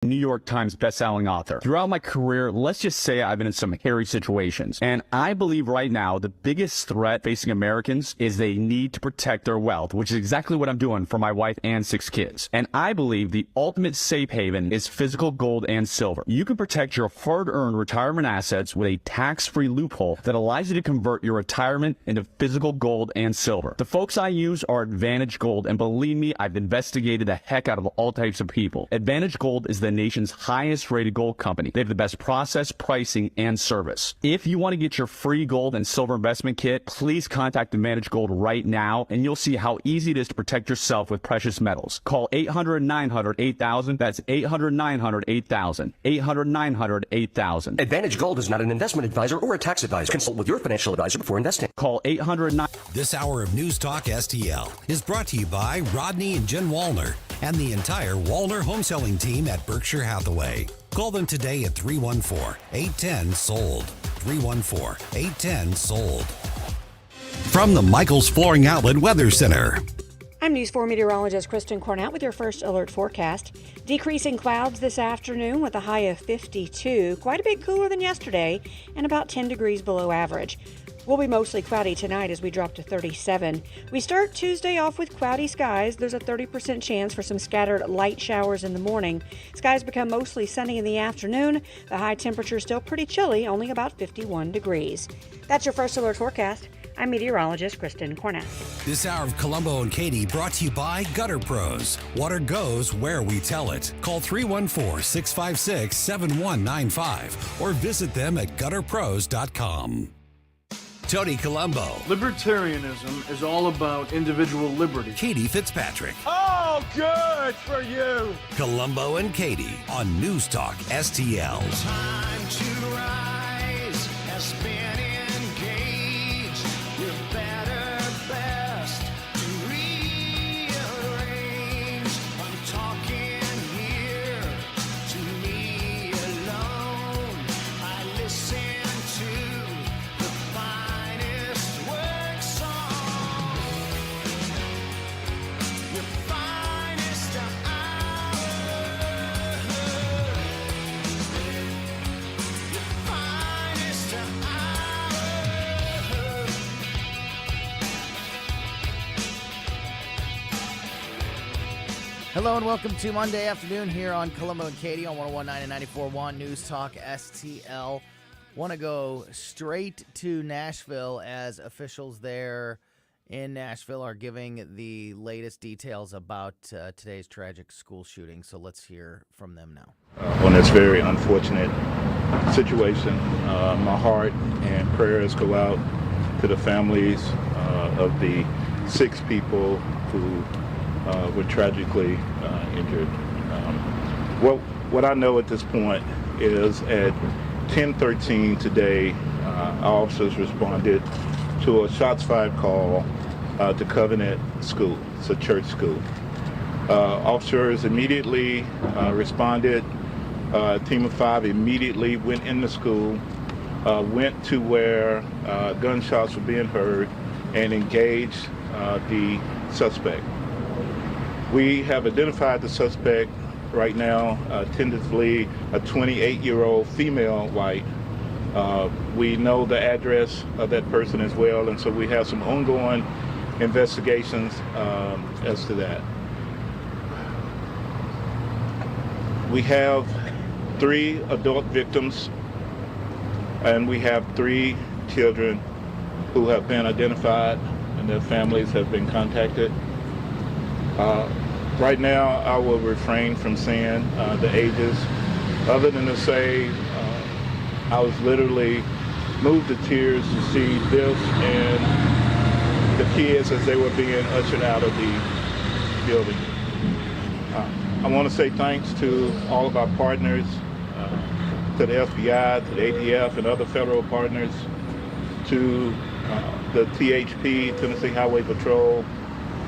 New York Times bestselling author. Throughout my career, let's just say I've been in some hairy situations. And I believe right now the biggest threat facing Americans is they need to protect their wealth, which is exactly what I'm doing for my wife and 6 kids. And I believe the ultimate safe haven is physical gold and silver. You can protect your hard-earned retirement assets with a tax-free loophole that allows you to convert your retirement into physical gold and silver. The folks I use are Advantage Gold, and believe me, I've investigated the heck out of all types of people. Advantage Gold is the nation's highest rated gold company. They have the best process, pricing, and service. If you want to get your free gold and silver investment kit, please contact Advantage Gold right now, and you'll see how easy it is to protect yourself with precious metals. Call 800-900-8000. That's 800-900-8000. 800-900-8000. Advantage Gold is not an investment advisor or a tax advisor. Consult with your financial advisor before investing. Call 800-900. This hour of News Talk STL is brought to you by Rodney and Jen Wallner and the entire Wallner home selling team at Berkshire Hathaway. Call them today at 314-810-SOLD. 314-810-SOLD. From the Michaels Flooring Outlet Weather Center. I'm News 4 meteorologist Kristen Cornett with your first alert forecast. Decreasing clouds this afternoon with a high of 52, quite a bit cooler than yesterday and about 10 degrees below average. We'll be mostly cloudy tonight as we drop to 37. We start Tuesday off with cloudy skies. There's a 30% chance for some scattered light showers in the morning. Skies become mostly sunny in the afternoon. The high temperature is still pretty chilly, only about 51 degrees. That's your first alert forecast. I'm meteorologist Kristen Cornett. This hour of Colombo and Katie brought to you by Gutter Pros. Water goes where we tell it. Call 314-656-7195 or visit them at gutterpros.com. Tony Colombo. Libertarianism is all about individual liberty. Katie Fitzpatrick. Oh, good for you. Colombo and Katie on News Talk STL. Time to rise has been engaged with better best to rearrange. I'm talking here to me alone. I listen to the finest work song, the finest hour, the finest hour. Hello and welcome to Monday afternoon here on Colombo and Katie on 101.9 and 94.1 News Talk STL. Want to go straight to Nashville as officials there in Nashville are giving the latest details about today's tragic school shooting. So let's hear from them now. On this very unfortunate situation, my heart and prayers go out to the families of the 6 people who were tragically injured. What I know at this point is at 10:13 today, our officers responded to a shots fired call to Covenant School. It's a church school. Officers immediately responded. A team of 5 immediately went in the school, went to where gunshots were being heard, and engaged the suspect. We have identified the suspect right now, tentatively a 28-year-old female white. We know the address of that person as well, and so we have some ongoing investigations as to that. We have 3 adult victims, and we have 3 children who have been identified, and their families have been contacted. Right now, I will refrain from saying the ages, other than to say I was literally moved to tears to see this and the kids as they were being ushered out of the building. I want to say thanks to all of our partners, to the FBI, to the ATF, and other federal partners, to the THP, Tennessee Highway Patrol,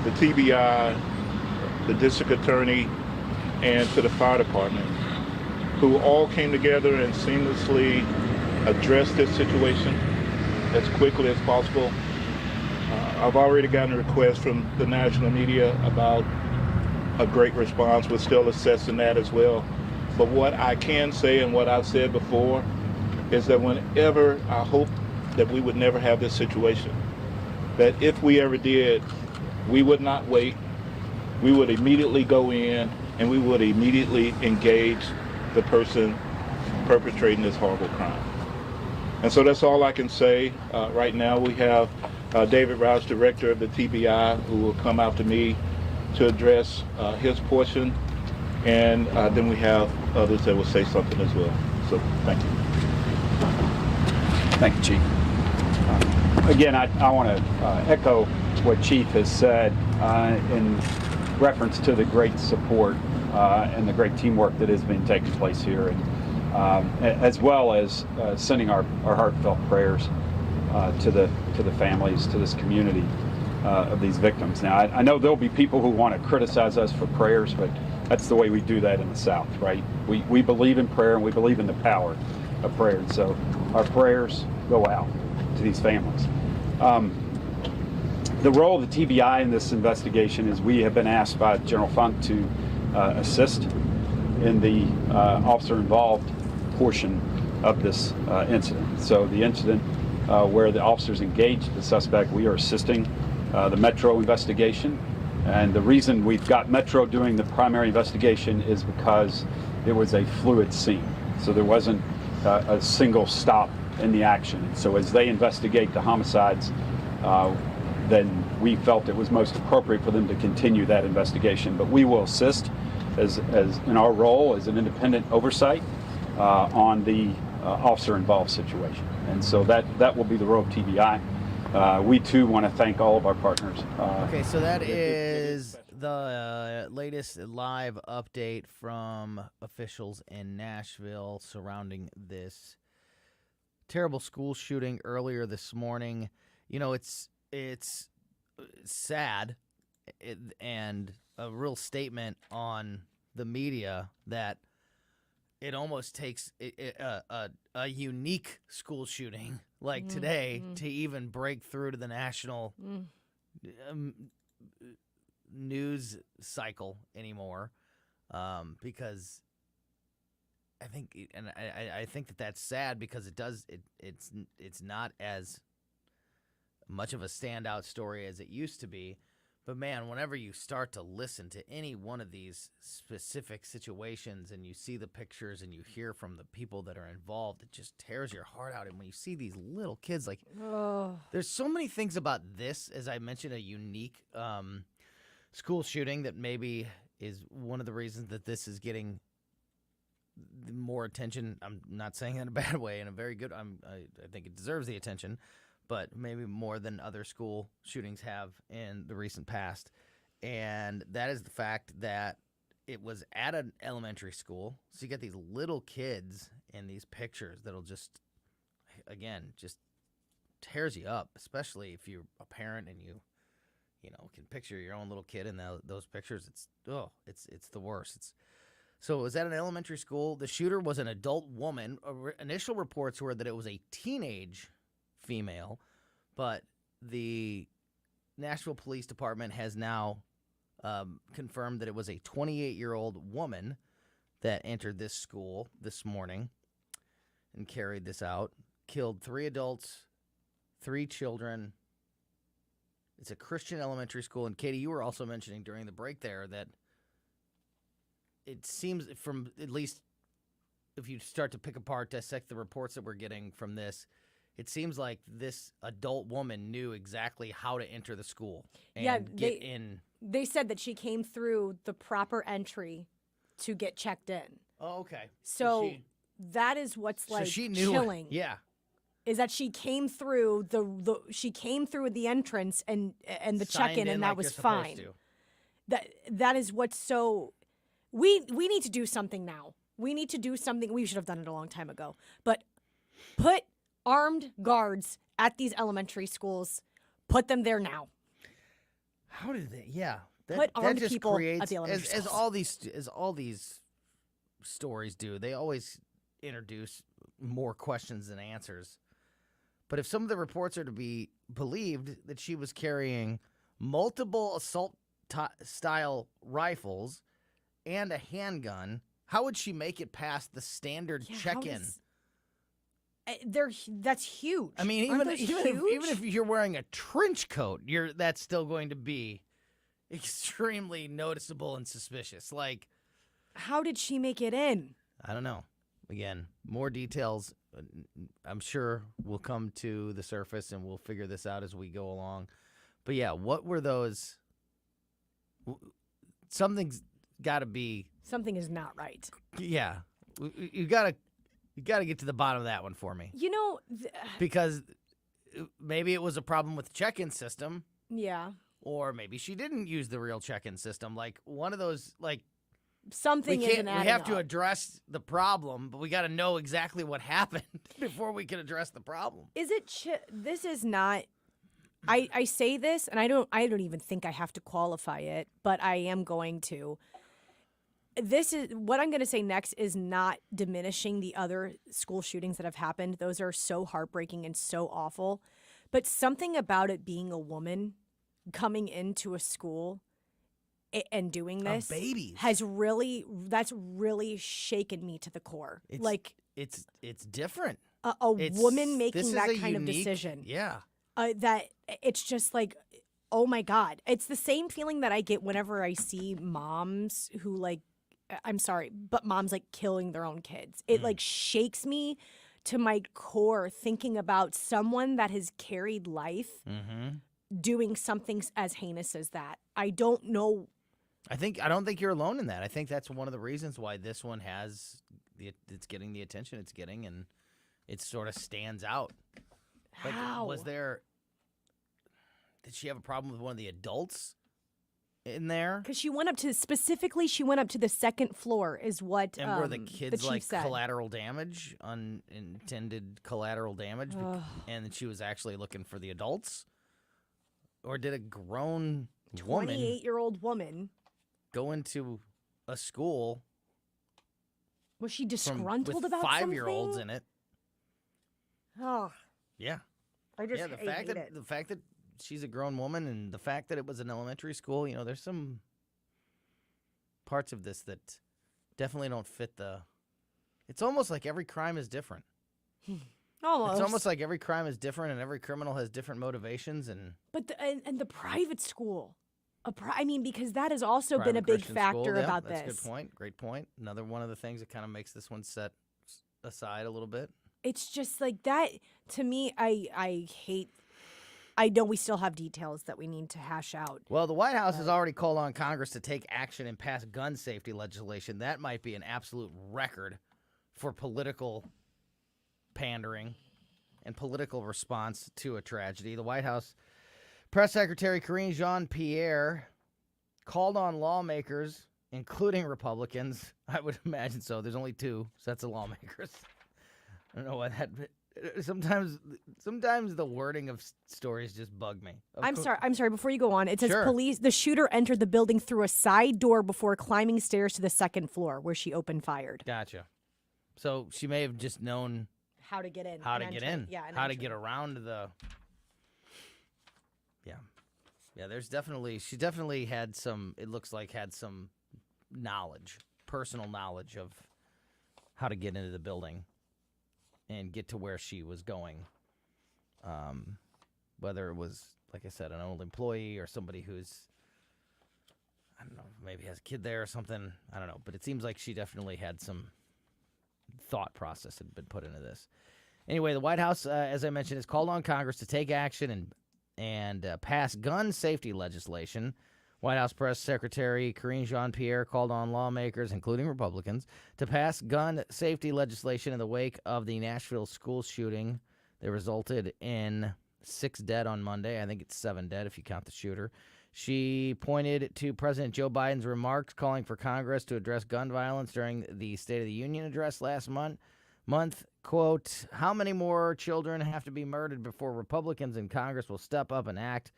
the TBI, the district attorney, and to the fire department, who all came together and seamlessly addressed this situation as quickly as possible. I've already gotten a request from the national media about a great response. We're still assessing that as well. But what I can say and what I've said before is that whenever I hope that we would never have this situation, that if we ever did, we would not wait. We would immediately go in and we would immediately engage the person perpetrating this horrible crime. And so that's all I can say. Right now we have David Rouse, director of the TBI, who will come out to me to address his portion. And then we have others that will say something as well. So thank you. Thank you, Chief. Again, I want to echo what Chief has said in reference to the great support and the great teamwork that has been taking place here, and as well as sending our heartfelt prayers to the families, to this community of these victims. Now, I know there'll be people who want to criticize us for prayers, but that's the way we do that in the South, right? We believe in prayer and we believe in the power of prayer, and so our prayers go out to these families. The role of the TBI in this investigation is we have been asked by General Funk to assist in the officer involved portion of this incident. So the incident where the officers engaged the suspect, we are assisting the Metro investigation. And the reason we've got Metro doing the primary investigation is because it was a fluid scene. So there wasn't a single stop in the action. So as they investigate the homicides, then we felt it was most appropriate for them to continue that investigation. But we will assist as in our role as an independent oversight on the officer involved situation. And so that will be the role of TBI. We too want to thank all of our partners. Okay, so that is the latest live update from officials in Nashville surrounding this terrible school shooting earlier this morning. You know, it's sad and a real statement on the media that it almost takes a unique school shooting like today to even break through to the national news cycle anymore, because I think, and I think that that's sad because it's not as much of a standout story as it used to be. But man, whenever you start to listen to any one of these specific situations and you see the pictures and you hear from the people that are involved, it just tears your heart out. And when you see these little kids, like, there's so many things about this, as I mentioned, a unique school shooting that maybe is one of the reasons that this is getting more attention. I'm not saying that in a bad way, in a very good. I think it deserves the attention, but maybe more than other school shootings have in the recent past. And that is the fact that it was at an elementary school. So you get these little kids in these pictures that'll just, again, just tears you up, especially if you're a parent and you can picture your own little kid in those pictures. It's the worst. So it was at an elementary school. The shooter was an adult woman. Initial reports were that it was a teenage female, but the Nashville Police Department has now confirmed that it was a 28-year-old woman that entered this school this morning and carried this out, killed 3 adults, 3 children. It's a Christian elementary school. And Katie, you were also mentioning during the break there that it seems, from at least if you start to pick apart, dissect the reports that we're getting from this, it seems like this adult woman knew exactly how to enter the school and get in. They said that she came through the proper entry to get checked in. Oh, okay. So that is what's like she knew chilling. Yeah. Is that she came through the entrance and the check-in, and that was fine. That is what's so. We need to do something now. We need to do something. We should have done it a long time ago. But put armed guards at these elementary schools. Put them there now. How did they? Yeah. Put armed just people creates, at the elementary schools. As all these stories do, they always introduce more questions than answers. But if some of the reports are to be believed, that she was carrying multiple assault style rifles and a handgun, How would she make it past the standard check-in? That's huge. I mean, even if you're wearing a trench coat, that's still going to be extremely noticeable and suspicious. Like, how did she make it in? I don't know. Again, more details, I'm sure, will come to the surface, and we'll figure this out as we go along. But yeah, what were those? Something's got to be. Something is not right. Yeah, you gotta get to the bottom of that one for me. You know, because maybe it was a problem with the check-in system. Yeah. Or maybe she didn't use the real check-in system. Like one of those, like something isn't adding We have up. to address the problem, but we got to know exactly what happened before we can address the problem. Is it? This is not. I say this, and I don't even think I have to qualify it, but I am going to. This is what I'm going to say next is not diminishing the other school shootings that have happened. Those are so heartbreaking and so awful. But something about it being a woman coming into a school and doing this that's really shaken me to the core. It's different. A woman making that kind of decision. Yeah. That it's just like, oh my God. It's the same feeling that I get whenever I see moms who I'm sorry, but moms killing their own kids. It shakes me to my core thinking about someone that has carried life doing something as heinous as that. I don't know. I don't think you're alone in that. I think that's one of the reasons why this one it's getting the attention it's getting, and it sort of stands out. How? Did she have a problem with one of the adults in there? Because she went up to the second floor is what and were the kids said. Collateral damage, unintended collateral damage, and she was actually looking for the adults? Or did a grown 28-year-old woman go into a school? Was she disgruntled about 5-year-olds in it? Oh. Yeah. I just the fact that she's a grown woman, and the fact that it was an elementary school, there's some parts of this that definitely don't fit it's almost like every crime is different. Almost. It's almost like every crime is different, and every criminal has different motivations. But the private school, because that has also been a big Christian factor school, about that's this. That's a good point. Great point. Another one of the things that kind of makes this one set aside a little bit. It's just like that. To me, I hate. I know we still have details that we need to hash out. Well, the White House has already called on Congress to take action and pass gun safety legislation. That might be an absolute record for political pandering and political response to a tragedy. The White House Press Secretary Karine Jean-Pierre called on lawmakers, including Republicans. I would imagine so. There's only two sets of lawmakers. I don't know why that. Sometimes the wording of stories just bug me. I'm sorry. Before you go on, it says Sure. the shooter entered the building through a side door before climbing stairs to the second floor, where she opened fired. Gotcha. So she may have just known how to get in. How to get in. Yeah. How to get around the. Yeah. Yeah. She definitely had some. It looks like had some knowledge, personal knowledge of how to get into the building and get to where she was going. Whether it was, like I said, an old employee or somebody who's, I don't know, maybe has a kid there or something. I don't know. But it seems like she definitely had some thought process had been put into this. Anyway, the White House, as I mentioned, has called on Congress to take action and pass gun safety legislation. White House Press Secretary Karine Jean-Pierre called on lawmakers, including Republicans, to pass gun safety legislation in the wake of the Nashville school shooting that resulted in 6 dead on Monday. I think it's 7 dead if you count the shooter. She pointed to President Joe Biden's remarks calling for Congress to address gun violence during the State of the Union address last month. Quote, how many more children have to be murdered before Republicans in Congress will step up and act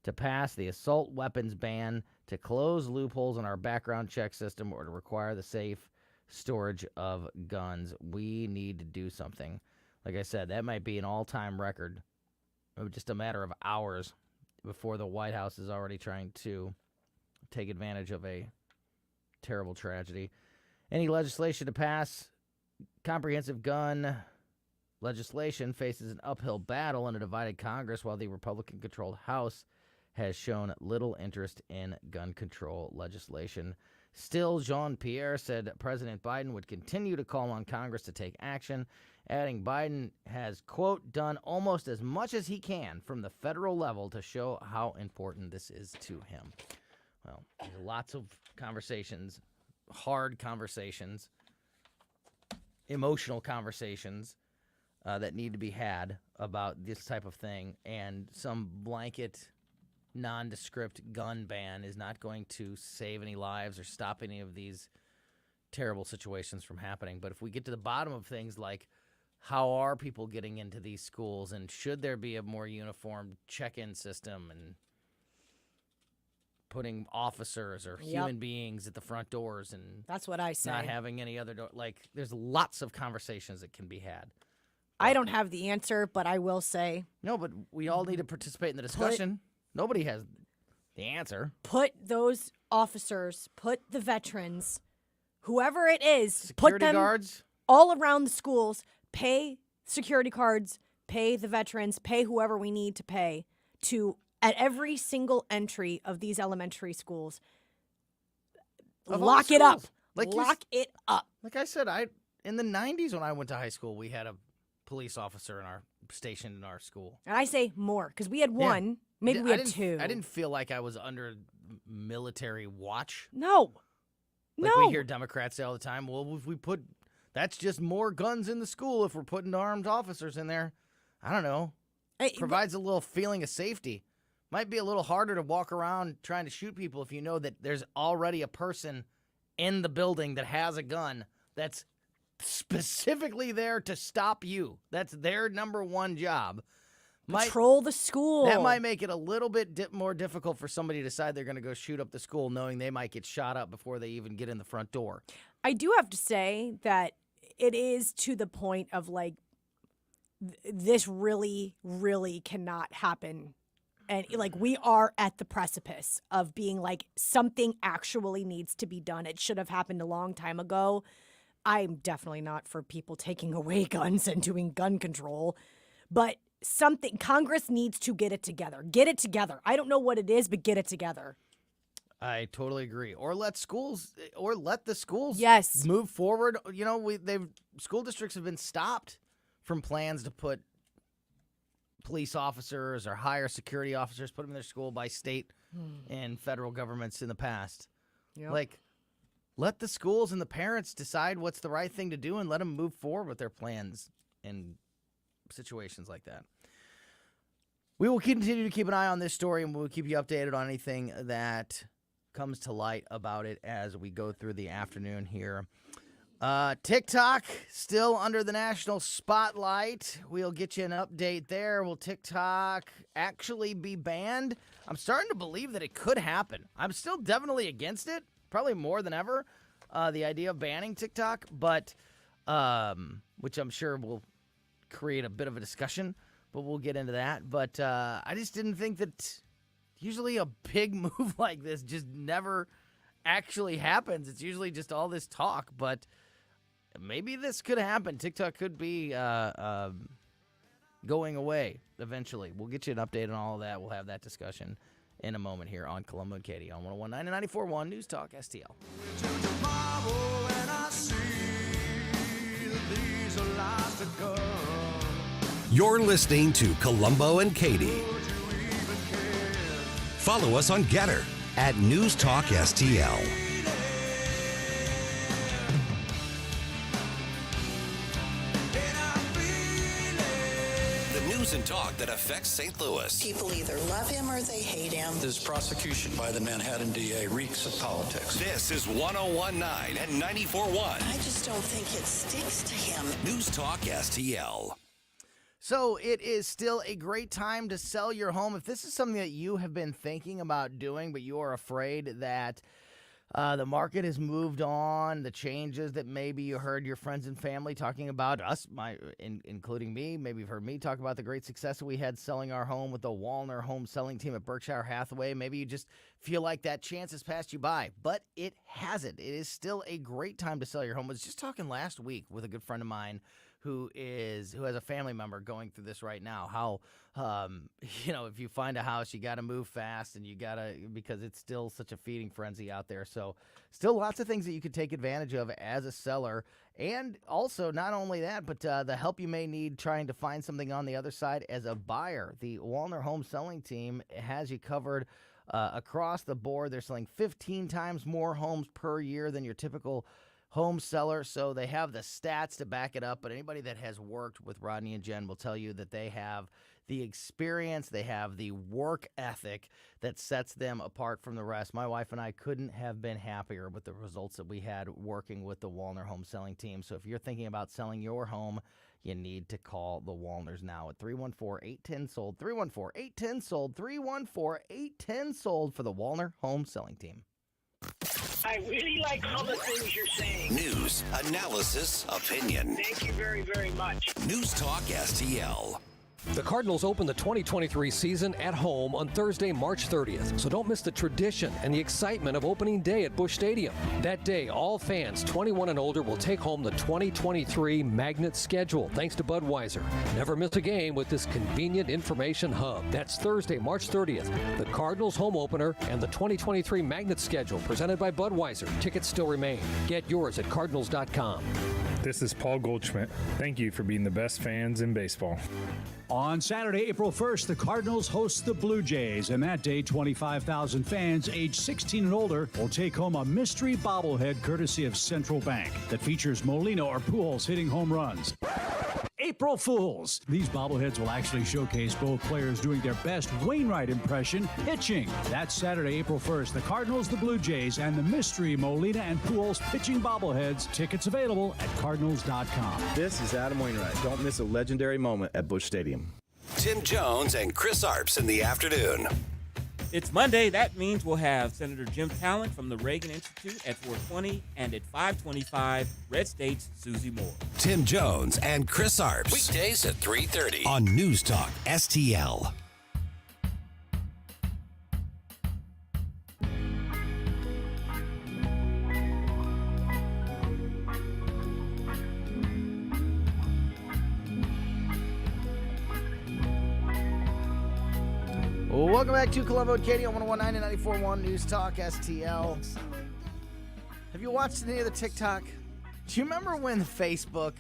to pass the assault weapons ban, to close loopholes in our background check system, or to require the safe storage of guns? We need to do something. Like I said, that might be an all-time record of just a matter of hours before the White House is already trying to take advantage of a terrible tragedy. Any legislation to pass comprehensive gun legislation faces an uphill battle in a divided Congress, while the Republican-controlled House has shown little interest in gun control legislation. Still, Jean-Pierre said President Biden would continue to call on Congress to take action, adding Biden has, quote, done almost as much as he can from the federal level to show how important this is to him. Well, there's lots of conversations, hard conversations, emotional conversations that need to be had about this type of thing, and some blanket nondescript gun ban is not going to save any lives or stop any of these terrible situations from happening. But if we get to the bottom of things like how are people getting into these schools, and should there be a more uniform check-in system, and putting officers or human beings at the front doors, and that's what I say. Not having any other door. Like, there's lots of conversations that can be had. I don't have the answer, but I will say. No, but we all need to participate in the discussion. Nobody has the answer. Put those officers, put the veterans, whoever it is, Security put them guards all around the schools, pay security guards, pay the veterans, pay whoever we need to pay to, at every single entry of these elementary schools, lock it up. Lock it up. Like I said, in the 90s when I went to high school, we had a police officer stationed in our school. And I say more, because we had one. Maybe we had two. I didn't feel like I was under military watch. No. Like we hear Democrats say all the time, well, if we put, that's just more guns in the school if we're putting armed officers in there. I don't know. It provides a little feeling of safety. Might be a little harder to walk around trying to shoot people if you know that there's already a person in the building that has a gun that's specifically there to stop you. That's their number one job. Patrol the school. That might make it a little bit more difficult for somebody to decide they're going to go shoot up the school, knowing they might get shot up before they even get in the front door. I do have to say that it is to the point of like, this really, really cannot happen. And like, we are at the precipice of being like, something actually needs to be done. It should have happened a long time ago. I'm definitely not for people taking away guns and doing gun control, but Congress needs to get it together. Get it together. I don't know what it is, but get it together. I totally agree. Or let the schools yes. move forward. You know, school districts have been stopped from plans to put police officers or hire security officers, put them in their school by state and federal governments in the past. Yep. Like, let the schools and the parents decide what's the right thing to do and let them move forward with their plans and situations like that. We will continue to keep an eye on this story, and we'll keep you updated on anything that comes to light about it as we go through the afternoon here. TikTok still under the national spotlight. We'll get you an update there. Will TikTok actually be banned? I'm starting to believe that it could happen. I'm still definitely against it, probably more than ever, the idea of banning TikTok, but which I'm sure will create a bit of a discussion, but we'll get into that. But I just didn't think that usually a big move like this just never actually happens. It's usually just all this talk, but maybe this could happen. TikTok could be going away eventually. We'll get you an update on all of that. We'll have that discussion in a moment here on Colombo and Katie on 101.9 and 94.1 News Talk STL. You're listening to Colombo and Katie. Follow us on Getter at News Talk STL. The news and talk that affects St. Louis. People either love him or they hate him. This prosecution by the Manhattan DA reeks of politics. This is 101.9 and 94.1. I just don't think it sticks to him. News Talk STL. So it is still a great time to sell your home. If this is something that you have been thinking about doing, but you are afraid that the market has moved on, the changes that maybe you heard your friends and family talking about, including me, maybe you've heard me talk about the great success that we had selling our home with the Wallner home selling team at Berkshire Hathaway. Maybe you just feel like that chance has passed you by, but it hasn't. It is still a great time to sell your home. I was just talking last week with a good friend of mine who has a family member going through this right now. How, if you find a house, you got to move fast, and because it's still such a feeding frenzy out there. So still lots of things that you could take advantage of as a seller. And also, not only that, but the help you may need trying to find something on the other side as a buyer. The Wallner Home Selling Team has you covered across the board. They're selling 15 times more homes per year than your typical home seller, so they have the stats to back it up. But anybody that has worked with Rodney and Jen will tell you that they have the experience, they have the work ethic that sets them apart from the rest. My wife and I couldn't have been happier with the results that we had working with the Wallner Home Selling Team. So if you're thinking about selling your home, you need to call the Wallners now at 314-810-SOLD, 314-810-SOLD, 314-810-SOLD for the Wallner Home Selling Team. I really like all the things you're saying. News, analysis, opinion. Thank you very, very much. News Talk STL. The Cardinals open the 2023 season at home on Thursday, March 30th, so don't miss the tradition and the excitement of opening day at Busch Stadium. That day, all fans 21 and older will take home the 2023 Magnet schedule, thanks to Budweiser. Never miss a game with this convenient information hub. That's Thursday, March 30th, the Cardinals home opener and the 2023 Magnet schedule presented by Budweiser. Tickets still remain. Get yours at cardinals.com. This is Paul Goldschmidt. Thank you for being the best fans in baseball. On Saturday, April 1st, the Cardinals host the Blue Jays, and that day, 25,000 fans aged 16 and older will take home a mystery bobblehead courtesy of Central Bank that features Molina or Pujols hitting home runs. April Fools! These bobbleheads will actually showcase both players doing their best Wainwright impression pitching. That's Saturday, April 1st. The Cardinals, the Blue Jays, and the mystery Molina and Pujols pitching bobbleheads. Tickets available at cardinals.com. This is Adam Wainwright. Don't miss a legendary moment at Busch Stadium. Tim Jones and Chris Arps in the afternoon. It's Monday. That means we'll have Senator Jim Talent from the Reagan Institute at 4:20, and at 5:25, Red State's Susie Moore. Tim Jones and Chris Arps. Weekdays at 3:30 on News Talk STL. Welcome back to Colombo Katie on 101.9 and 94.1 News Talk STL. Have you watched any of the TikTok? Do you remember when Facebook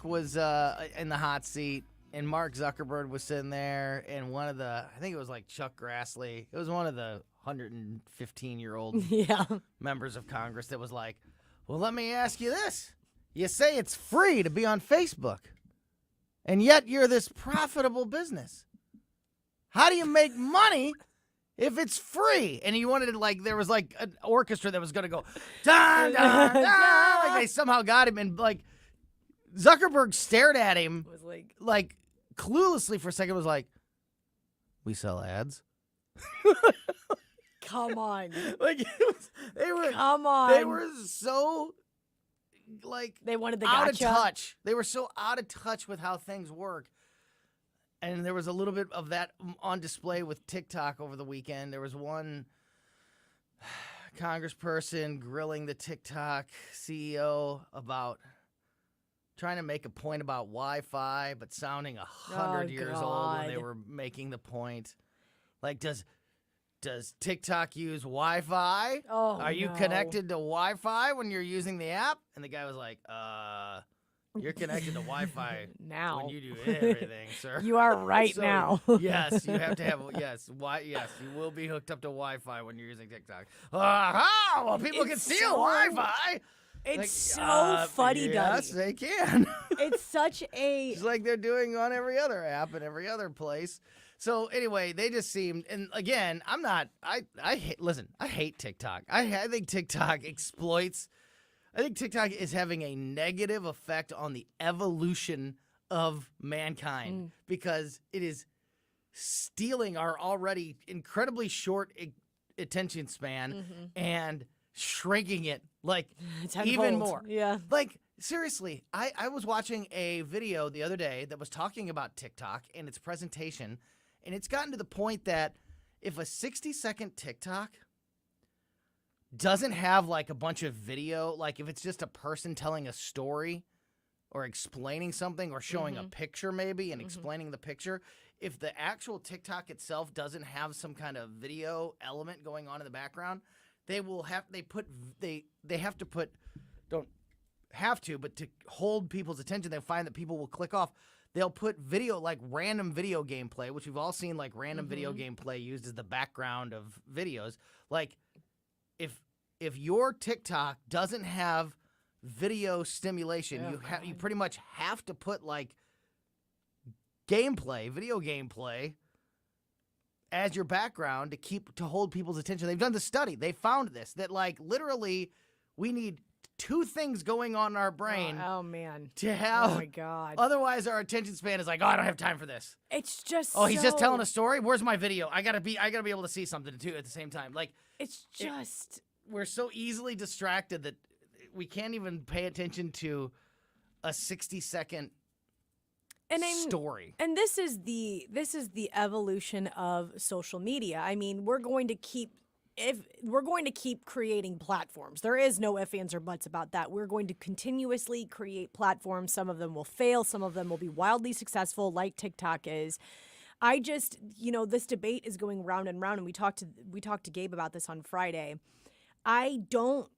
was in the hot seat and Mark Zuckerberg was sitting there and I think it was like Chuck Grassley, it was one of the 115-year-old members of Congress that was like, well, let me ask you this. You say it's free to be on Facebook, and yet you're this profitable business. How do you make money if it's free? And he wanted it there was like an orchestra that was going to go, dun, dun, dun, like they somehow got him. And like Zuckerberg stared at him was like cluelessly for a second, was like, we sell ads? Come on. They were so they wanted the out gotcha. of touch. They were so out of touch with how things work. And there was a little bit of that on display with TikTok over the weekend. There was one congressperson grilling the TikTok CEO about trying to make a point about Wi-Fi, but sounding 100 years old when they were making the point. Like, does TikTok use Wi-Fi? Oh, Are you connected to Wi-Fi when you're using the app? And the guy was like, you're connected to Wi-Fi now when you do everything, sir. You are right now. Yes, you have to have, you will be hooked up to Wi-Fi when you're using TikTok. Well, people can steal Wi-Fi. It's so funny, Yes, they can. It's such a... It's like they're doing on every other app and every other place. So anyway, they just seemed, and again, I hate TikTok. I think TikTok exploits. I think TikTok is having a negative effect on the evolution of mankind because it is stealing our already incredibly short attention span and shrinking it even more. Yeah. Seriously, I was watching a video the other day that was talking about TikTok and its presentation, and it's gotten to the point that if a 60-second TikTok doesn't have like a bunch of video, like if it's just a person telling a story or explaining something or showing a picture maybe and explaining the picture, if the actual TikTok itself doesn't have some kind of video element going on in the background, but to hold people's attention, they find that people will click off. They'll put video, like random video gameplay, which we've all seen, like random video gameplay used as the background of videos. Like, if your TikTok doesn't have video stimulation, you pretty much have to put like video gameplay as your background to hold people's attention. They've done the study. They found this, that like literally we need two things going on in our brain. Oh man. To have. Oh my God. Otherwise our attention span is like, oh, I don't have time for this. It's just he's just telling a story. Where's my video? I gotta be able to see something too at the same time. Like it's just we're so easily distracted that we can't even pay attention to a 60-second story. And this is the evolution of social media. I mean, we're going to keep creating platforms. There is no ifs, ands, or buts about that. We're going to continuously create platforms. Some of them will fail. Some of them will be wildly successful, like TikTok is. I just, this debate is going round and round, and we talked to Gabe about this on Friday. I don't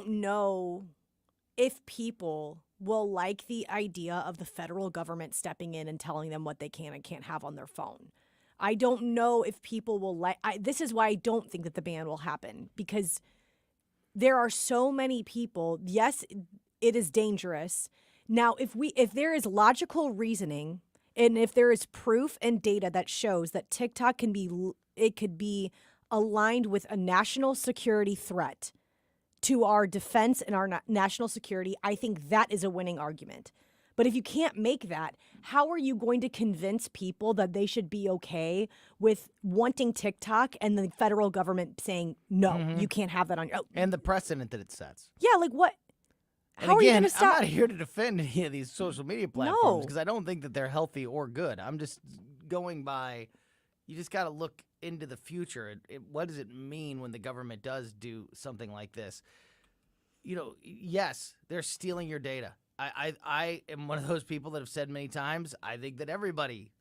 know if people will like the idea of the federal government stepping in and telling them what they can and can't have on their phone. I don't know if people will this is why I don't think that the ban will happen, because there are so many people. Yes, it is dangerous. Now, if there is logical reasoning and if there is proof and data that shows that TikTok could be aligned with a national security threat to our defense and our national security, I think that is a winning argument. But if you can't make that, how are you going to convince people that they should be okay with wanting TikTok and the federal government saying, no, you can't have that on your... And the precedent that it sets. Yeah, like what? How are you going to stop? I'm not here to defend any of these social media platforms because I don't think that they're healthy or good. I'm just going by, you just got to look into the future. What does it mean when the government does do something like this? Yes, they're stealing your data. I am one of those people that have said many times, I think that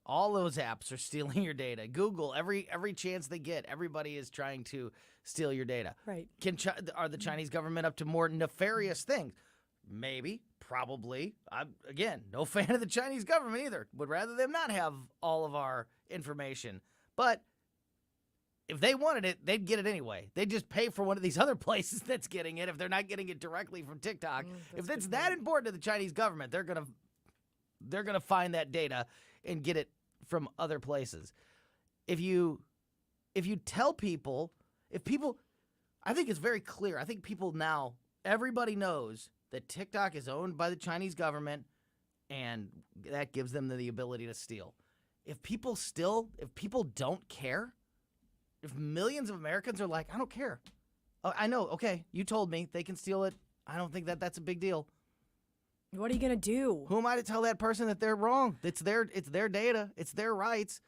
all those apps are stealing your data. Google, every chance they get, everybody is trying to steal your data. Right. Are the Chinese government up to more nefarious things? Maybe, probably. I'm, again, no fan of the Chinese government either. Would rather them not have all of our information. But if they wanted it, they'd get it anyway. They'd just pay for one of these other places that's getting it if they're not getting it directly from TikTok. If it's that important to the Chinese government, they're gonna find that data and get it from other places. If you tell people, I think it's very clear. I think people now, everybody knows that TikTok is owned by the Chinese government, and that gives them the ability to steal. If people don't care, if millions of Americans are like, I don't care. I know, okay, you told me they can steal it. I don't think that's a big deal. What are you going to do? Who am I to tell that person that they're wrong? It's their data. It's their rights.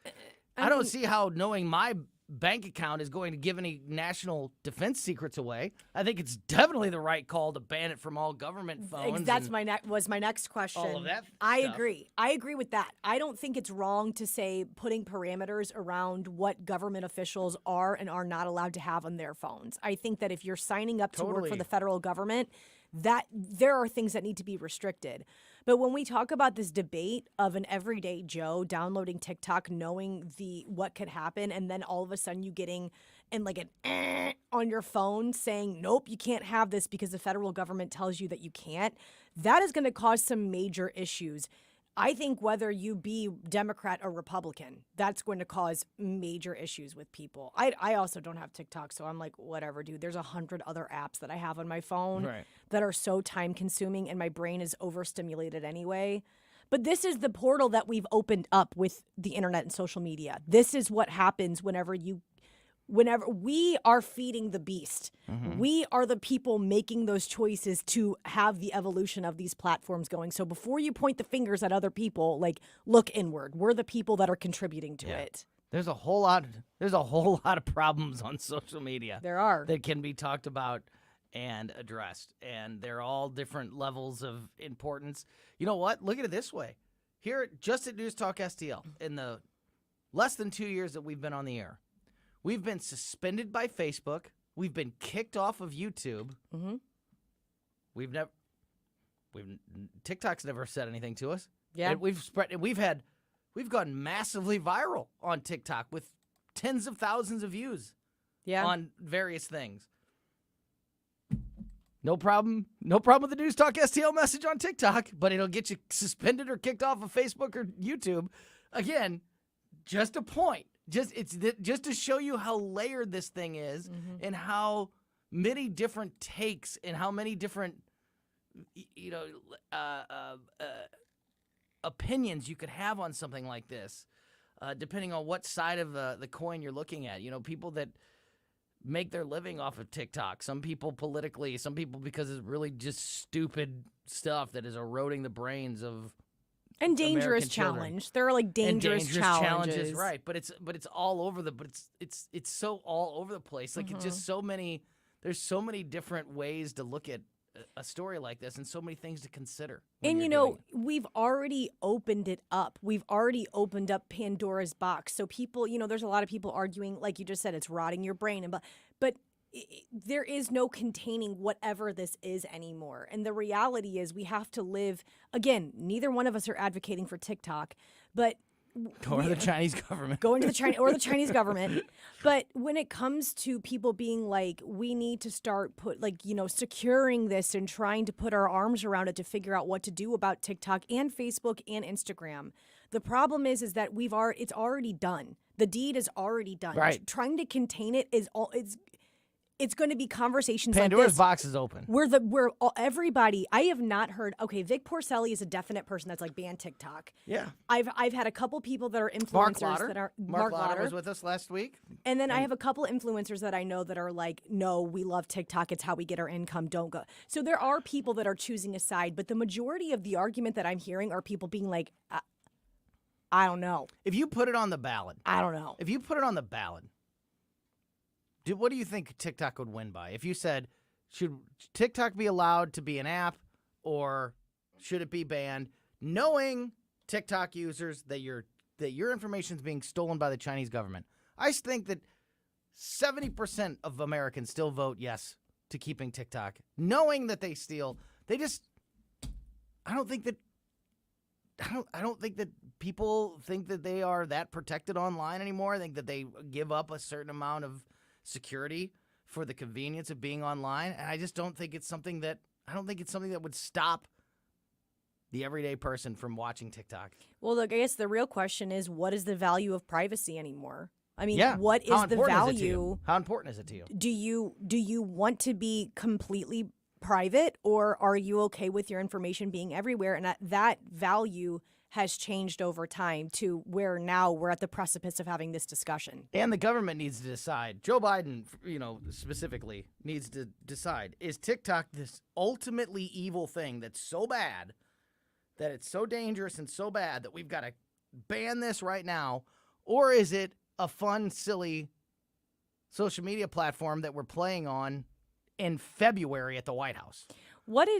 I don't see how knowing my bank account is going to give any national defense secrets away. I think it's definitely the right call to ban it from all government phones. That's my next question. All of that I stuff. agree. I agree with that. I don't think it's wrong to say putting parameters around what government officials are and are not allowed to have on their phones. I think that if you're signing up to work for the federal government, that there are things that need to be restricted. But when we talk about this debate of an everyday Joe downloading TikTok, knowing what could happen, and then all of a sudden you getting and like an on your phone saying, nope, you can't have this because the federal government tells you that you can't, that is going to cause some major issues. I think whether you be Democrat or Republican, that's going to cause major issues with people. I also don't have TikTok, so I'm like, whatever, dude. There's 100 other apps that I have on my phone that are so time consuming, and my brain is overstimulated anyway. But this is the portal that we've opened up with the internet and social media. This is what happens whenever we are feeding the beast. Mm-hmm. We are the people making those choices to have the evolution of these platforms going. So before you point the fingers at other people, like, look inward. We're the people that are contributing to it. There's a whole lot of problems on social media. There are. That can be talked about and addressed, and they're all different levels of importance. You know what? Look at it this way. Here, just at News Talk STL, in the less than 2 years that we've been on the air, we've been suspended by Facebook. We've been kicked off of YouTube. Mm-hmm. TikTok's never said anything to us. Yeah. And we've gone massively viral on TikTok with tens of thousands of views. Yeah. On various things. No problem with the News Talk STL message on TikTok, but it'll get you suspended or kicked off of Facebook or YouTube. Again, just a point. Just to show you how layered this thing is, and how many different takes and how many different opinions you could have on something like this, depending on what side of the coin you're looking at. You know, people that make their living off of TikTok. Some people politically, some people because it's really just stupid stuff that is eroding the brains of and dangerous American challenge. children. There are like dangerous challenges, right? But it's all over it's so all over the place. Like it's just so many. There's so many different ways to look at a story like this, and so many things to consider. And you know, we've already opened it up. We've already opened up Pandora's box. So people, you know, there's a lot of people arguing, like you just said, it's rotting your brain, but there is no containing whatever this is anymore. And the reality is, we have to live. Again, neither one of us are advocating for TikTok, but Or the Chinese government. Going to the Chinese government. But when it comes to people being like, we need to start securing this and trying to put our arms around it to figure out what to do about TikTok and Facebook and Instagram. The problem is that it's already done. The deed is already done. Right. Trying to contain it it's going to be conversations Pandora's like this. box is open. Everybody. I have not heard. Okay, Vic Porcelli is a definite person that's like banned TikTok. Yeah. I've had a couple people that are influencers Mark Lauder. that are Mark Lauder was with us last week. and then I have a couple influencers that I know that are like, no, we love TikTok. It's how we get our income. Don't go. So there are people that are choosing a side, but the majority of the argument that I'm hearing are people being like, I don't know. If you put it on the ballot. I don't know. If you put it on the ballot. What do you think TikTok would win by? If you said, should TikTok be allowed to be an app or should it be banned? Knowing TikTok users that your information is being stolen by the Chinese government. I think that 70% of Americans still vote yes to keeping TikTok. Knowing that they steal, I don't think that people think that they are that protected online anymore. I think that they give up a certain amount of security for the convenience of being online, and I just don't think it's something that would stop the everyday person from watching TikTok. Well, look, I guess the real question is, what is the value of privacy anymore? I mean, Yeah. what is the value? How important is it to you? Do you want to be completely private, or are you okay with your information being everywhere? And that value has changed over time to where now we're at the precipice of having this discussion. And the government needs to decide. Joe Biden, specifically needs to decide, is TikTok this ultimately evil thing that's so bad, that it's so dangerous and so bad that we've got to ban this right now? Or is it a fun, silly social media platform that we're playing on in February at the White House?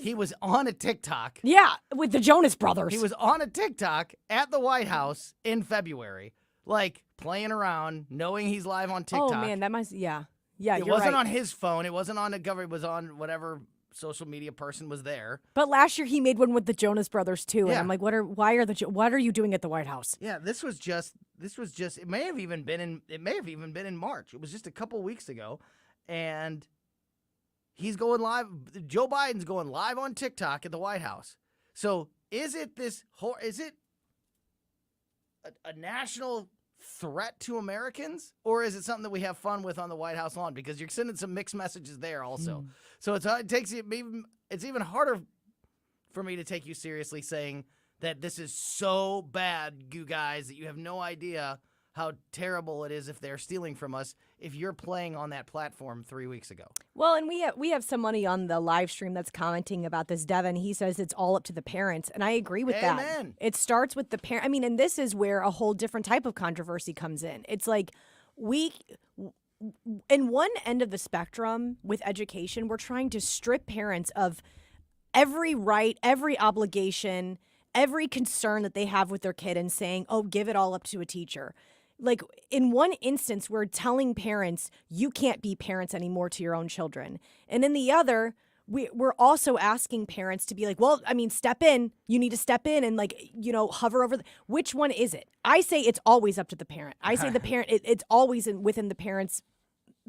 He was on a TikTok. Yeah, with the Jonas Brothers. He was on a TikTok at the White House in February, like playing around, knowing he's live on TikTok. Oh man, that must yeah. It wasn't on his phone. It wasn't on the government. It was on whatever social media person was there. But last year he made one with the Jonas Brothers too, and Yeah. I'm like, what are you doing at the White House? Yeah, this was just. It may have even been in March. It was just a couple weeks ago, and he's going live. Joe Biden's going live on TikTok at the White House. So is it a national threat to Americans, or is it something that we have fun with on the White House lawn? Because you're sending some mixed messages there also. So it's even harder for me to take you seriously saying that this is so bad, you guys, that you have no idea how terrible it is if they're stealing from us if you're playing on that platform 3 weeks ago. Well, and we have somebody on the live stream that's commenting about this, Devin. He says it's all up to the parents, and I agree with that. Amen. It starts with the parent. I mean, and this is where a whole different type of controversy comes in. It's like in one end of the spectrum with education, we're trying to strip parents of every right, every obligation, every concern that they have with their kid and saying, oh, give it all up to a teacher. Like, in one instance, we're telling parents, you can't be parents anymore to your own children. And in the other, we're also asking parents to be like, well, I mean, step in. You need to step in and, like, you know, hover over. Which one is it? I say it's always up to the parent. I say the parent, it's always within the parent's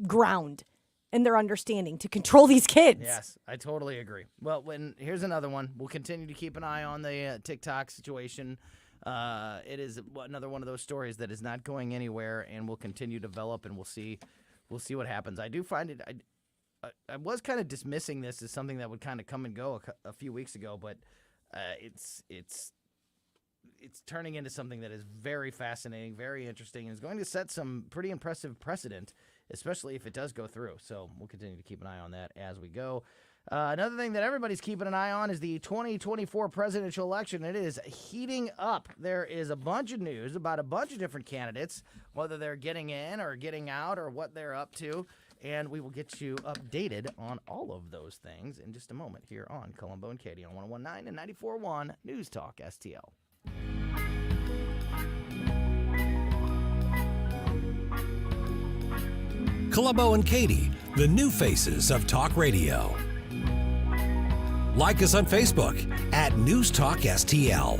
ground and their understanding to control these kids. Yes, I totally agree. Well, here's another one. We'll continue to keep an eye on the TikTok situation. It is another one of those stories that is not going anywhere, and will continue to develop, and we'll see what happens. I do find it. I was kind of dismissing this as something that would kind of come and go a few weeks ago, but it's turning into something that is very fascinating, very interesting, and is going to set some pretty impressive precedent, especially if it does go through. So we'll continue to keep an eye on that as we go. Another thing that everybody's keeping an eye on is the 2024 presidential election. It is heating up. There is a bunch of news about a bunch of different candidates, whether they're getting in or getting out or what they're up to. And we will get you updated on all of those things in just a moment here on Colombo and Katie on 101.9 and 94.1 News Talk STL. Colombo and Katie, the new faces of talk radio. Like us on Facebook at News Talk STL.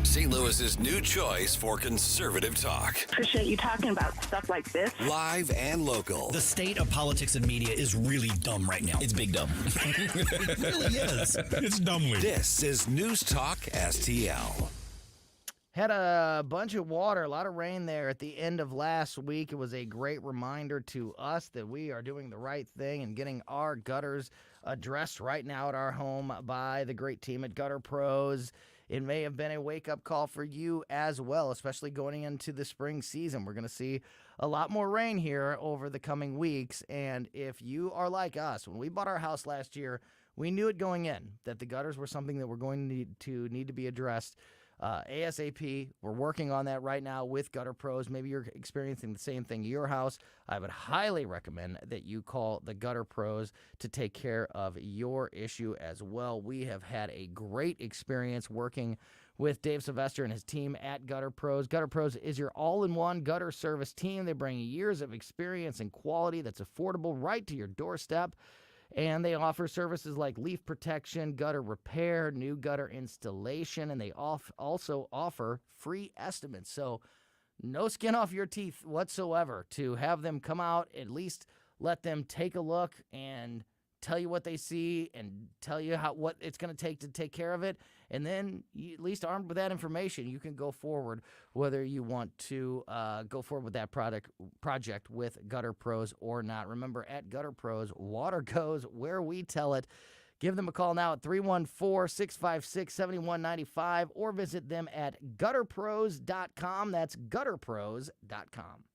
St. Louis's new choice for conservative talk. Appreciate you talking about stuff like this. Live and local. The state of politics and media is really dumb right now. It's big dumb. It really is. It's dumbly. This is News Talk STL. Had a bunch of water, a lot of rain there at the end of last week. It was a great reminder to us that we are doing the right thing and getting our gutters addressed right now at our home by the great team at Gutter Pros. It may have been a wake-up call for you as well, especially going into the spring season. We're going to see a lot more rain here over the coming weeks, and if you are like us, when we bought our house last year, we knew it going in that the gutters were something that were going to need to be addressed ASAP. We're working on that right now with Gutter Pros. Maybe you're experiencing the same thing in your house. I would highly recommend that you call the Gutter Pros to take care of your issue as well. We have had a great experience working with Dave Sylvester and his team at Gutter Pros. Gutter Pros is your all-in-one gutter service team. They bring years of experience and quality that's affordable right to your doorstep. And they offer services like leaf protection, gutter repair, new gutter installation, and they also offer free estimates. So no skin off your teeth whatsoever to have them come out, at least let them take a look and tell you what they see and tell you what it's going to take care of it. And then, at least armed with that information, you can go forward whether you want to go forward with that project with Gutter Pros or not. Remember, at Gutter Pros, water goes where we tell it. Give them a call now at 314-656-7195 or visit them at gutterpros.com. That's gutterpros.com.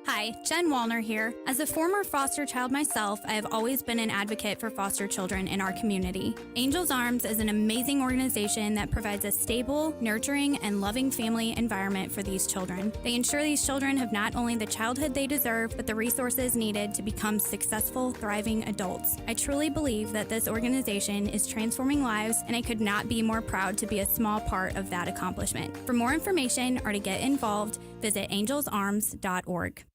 Hi, Jen Wallner here. As a former foster child myself, I have always been an advocate for foster children in our community. Angels Arms is an amazing organization that provides a stable, nurturing, and loving family environment for these children. They ensure these children have not only the childhood they deserve, but the resources needed to become successful, thriving adults. I truly believe that this organization is transforming lives, and I could not be more proud to be a small part of that accomplishment. For more information or to get involved, visit angelsarms.org.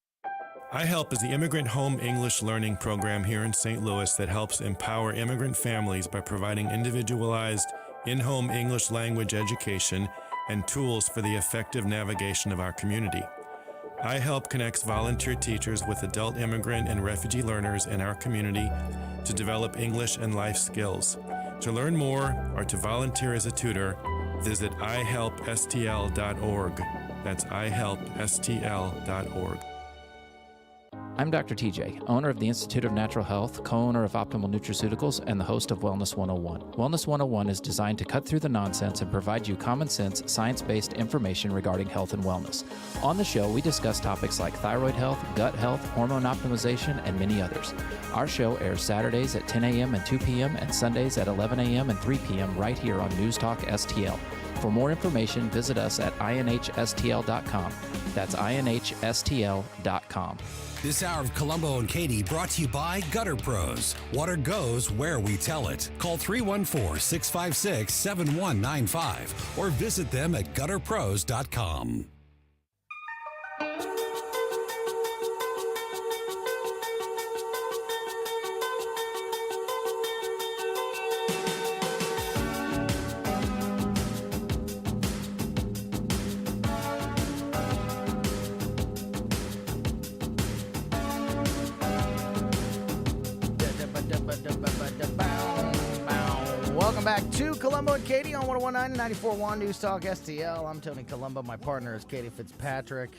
iHelp is the immigrant home English learning program here in St. Louis that helps empower immigrant families by providing individualized, in-home English language education and tools for the effective navigation of our community. iHelp connects volunteer teachers with adult immigrant and refugee learners in our community to develop English and life skills. To learn more or to volunteer as a tutor, visit ihelpstl.org. That's ihelpstl.org. I'm Dr. TJ, owner of the Institute of Natural Health, co-owner of Optimal Nutraceuticals, and the host of Wellness 101. Wellness 101 is designed to cut through the nonsense and provide you common sense, science-based information regarding health and wellness. On the show, we discuss topics like thyroid health, gut health, hormone optimization, and many others. Our show airs Saturdays at 10 a.m. and 2 p.m. and Sundays at 11 a.m. and 3 p.m. right here on News Talk STL. For more information, visit us at inhstl.com. That's inhstl.com. This hour of Colombo and Katie brought to you by Gutter Pros. Water goes where we tell it. Call 314-656-7195 or visit them at gutterpros.com. Welcome back to Colombo and Katie on 101.9 and 94.1 News Talk STL. I'm Tony Colombo. My partner is Katie Fitzpatrick.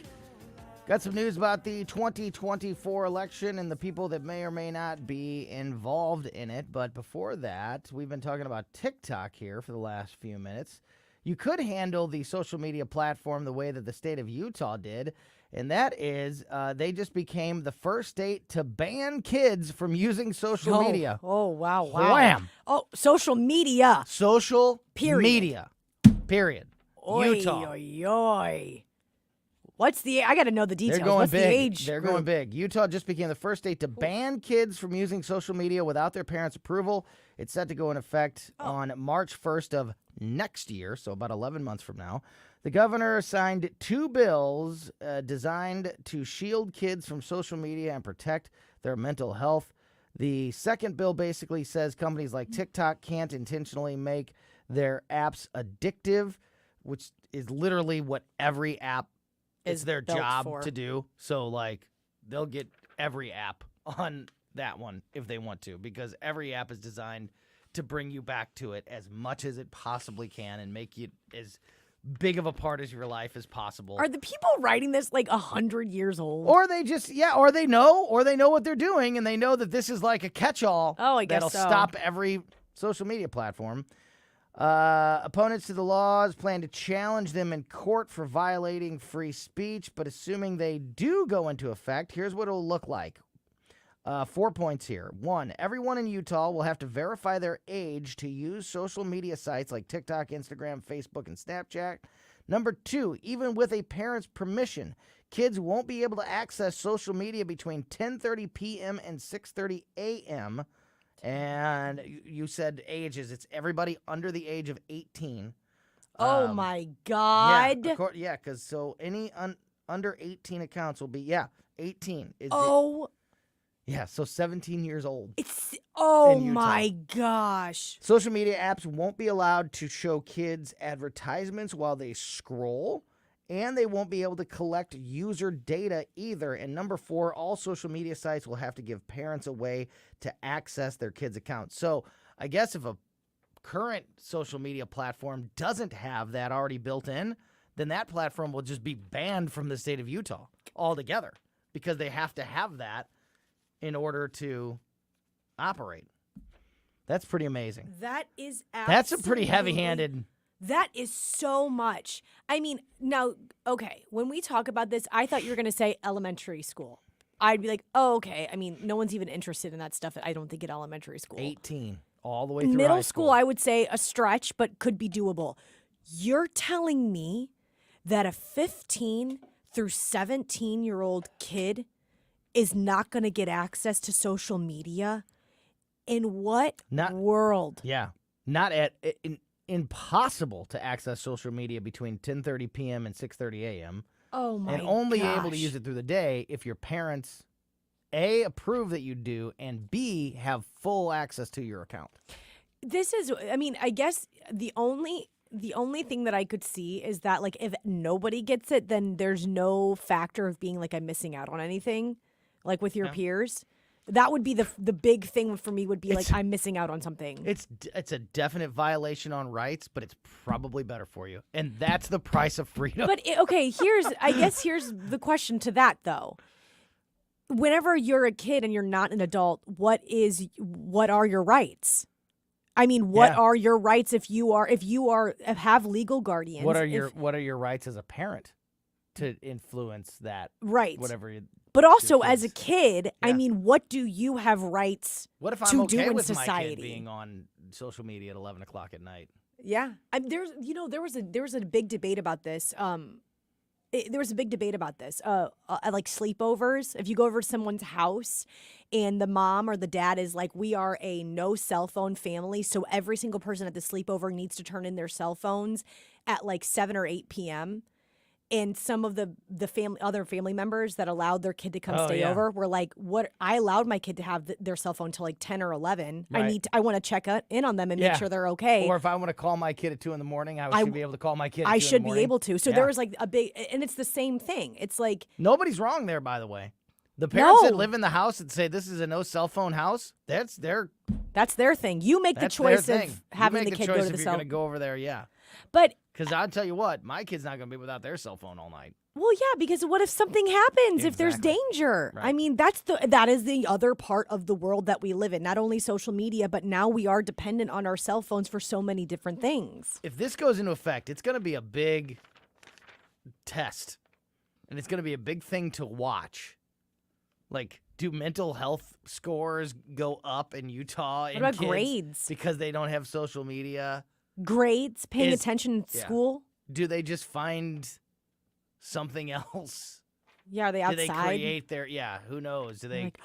Got some news about the 2024 election and the people that may or may not be involved in it. But before that, we've been talking about TikTok here for the last few minutes. You could handle the social media platform the way that the state of Utah did, and that is they just became the first state to ban kids from using social media. Oh, wow, wow. Wham! Oh, social media. Social Period. media. Period. Oy, Utah. oy, oy. What's the? I got to know the details. They're going What's big. the age? They're group? going big. Utah just became the first state to ban kids from using social media without their parents' approval. It's set to go in effect on March 1st of next year, so about 11 months from now. The governor signed 2 bills designed to shield kids from social media and protect their mental health. The second bill basically says companies like TikTok can't intentionally make their apps addictive, which is literally what every app is their built job for. to do. So, like, they'll get every app on that one if they want to, because every app is designed to bring you back to it as much as it possibly can and make it as big of a part of your life as possible. Are the people writing this like 100 years old? Or they just, or they know what they're doing, and they know that this is like a catch-all I guess that'll so. stop every social media platform. Opponents to the laws plan to challenge them in court for violating free speech, but assuming they do go into effect, here's what it'll look like. 4 points here. 1, everyone in Utah will have to verify their age to use social media sites like TikTok, Instagram, Facebook, and Snapchat. Number 2, even with a parent's permission, kids won't be able to access social media between 10:30 p.m. and 6:30 a.m. And you said ages. It's everybody under the age of 18. Oh, my God. Yeah, because so any under 18 accounts will be, 18. Yeah, so 17 years old. Oh, my gosh. Social media apps won't be allowed to show kids advertisements while they scroll, and they won't be able to collect user data either. And number 4, all social media sites will have to give parents a way to access their kids' accounts. So I guess if a current social media platform doesn't have that already built in, then that platform will just be banned from the state of Utah altogether, because they have to have that in order to operate. That's pretty amazing. That is That's a pretty heavy-handed. That is so much. I mean, now, okay, when we talk about this, I thought you were going to say elementary school. I'd be like, oh, okay. I mean, no one's even interested in that stuff, I don't think, at elementary school. 18, all the way through Middle high school, I would say a stretch, but could be doable. You're telling me that a 15 through 17-year-old kid is not going to get access to social media? In what world? Yeah. Impossible to access social media between 10:30 p.m. and 6:30 a.m. Oh, my And only gosh. able to use it through the day if your parents, A, approve that you do, and B, have full access to your account. This is, I mean, I guess the only thing that I could see is that, like, if nobody gets it, then there's no factor of being like, I'm missing out on anything, like with your peers. That would be the big thing for me, would be like, I'm missing out on something. It's a definite violation on rights, but it's probably better for you. And that's the price of freedom. But, okay, here's the question to that, though. whenever you're a kid and you're not an adult, what are your rights? I mean, what are your rights if you have legal guardians? What are your rights as a parent to influence that? Right. Whatever. But also as a kid, I mean, what do you have rights What if to I'm do okay in with society? my kid being on social media at 11 o'clock at night? Yeah, there was a big debate about this. There was a big debate about this. At like sleepovers, if you go over to someone's house and the mom or the dad is like, we are a no cell phone family, so every single person at the sleepover needs to turn in their cell phones at like 7 or 8 p.m. And some of the other family members that allowed their kid to come stay over were like, "What? I allowed my kid to have their cell phone till like 10 or 11. Right. I want to check in on them and make sure they're okay." Or if I want to call my kid at 2 a.m, I should be able to call my kid. At 2 I should a.m. be able to. So there was like a big, and it's the same thing. It's like nobody's wrong there, by the way. The parents that No. live in the house and say this is a no cell phone house, that's their thing. You make the that's choice their of thing. having you the make kid choice go to if the you're cell. going to go over there, yeah. But because I'll tell you what, my kid's not going to be without their cell phone all night. well, yeah, because what if something happens? If there's danger? I mean, that is the other part of the world that we live in. Not only social media, but now we are dependent on our cell phones for so many different things. If this goes into effect, it's going to be a big test, and it's going to be a big thing to watch. Like, do mental health scores go up in Utah? What about grades? Because they don't have social media. Grades, paying attention in school. Do they just find something else? Yeah, are they outside? Do they create their? Yeah, who knows? Do they like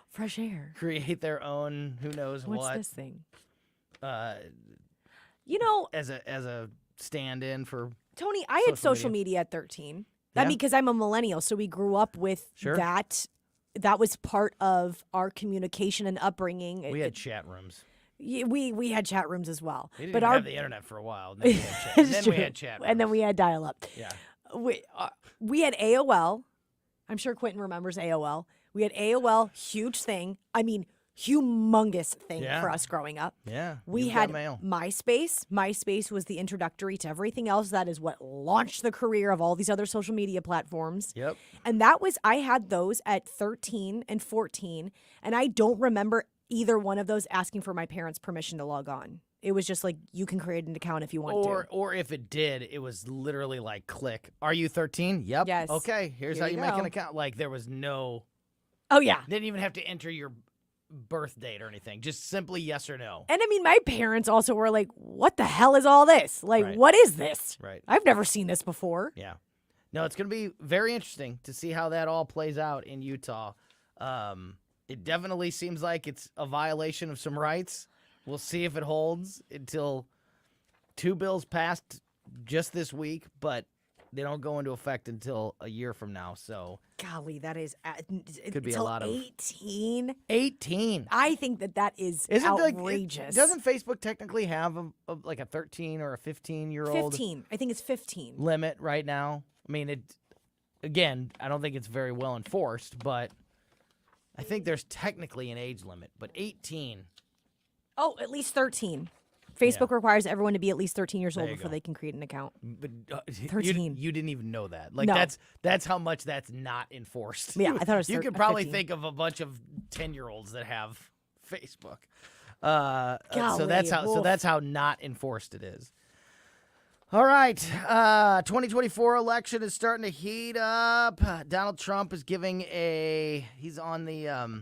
fresh air? Create their own? Who knows What's what? this thing? As a stand-in for Tony, I had social media at 13. I mean, because I'm a millennial, so we grew up with that. That was part of our communication and upbringing. We had chat rooms. We had chat rooms as well. We didn't but even have the internet for a while. And then we had chat rooms. And then we had dial-up. Yeah. We had AOL. I'm sure Quentin remembers AOL. We had AOL, huge thing. I mean, humongous thing for us growing up. Yeah. We had MySpace. MySpace was the introductory to everything else. That is what launched the career of all these other social media platforms. Yep. And I had those at 13 and 14, and I don't remember either one of those asking for my parents' permission to log on. It was just like, you can create an account if you want to. Or if it did, it was literally like, click. Are you 13? Yep. Yes. Okay, here's Here how you you make go. an account. Like, there was no... Oh, yeah. Didn't even have to enter your birth date or anything. Just simply yes or no. And I mean, my parents also were like, what the hell is all this? Like, what is this? Right. I've never seen this before. Yeah. No, it's going to be very interesting to see how that all plays out in Utah. It definitely seems like it's a violation of some rights. We'll see if it holds until 2 bills passed just this week, but they don't go into effect until a year from now. So, golly, that is could be a lot of 18. 18. I think that is Isn't outrageous. Doesn't Facebook technically have like a 13 or a 15-year-old 15? I think it's 15 limit right now. I mean, again, I don't think it's very well enforced, but I think there's technically an age limit. But 18. Oh, at least 13. Facebook requires everyone to be at least 13 years old There you before go. they can create an account. But 13. You didn't even know that. Like No. that's how much that's not enforced. Yeah, I thought it was You could probably 15. think of a bunch of 10-year-olds that have Facebook. So Golly, that's how not enforced it is. All right, 2024 election is starting to heat up. Donald Trump is he's on the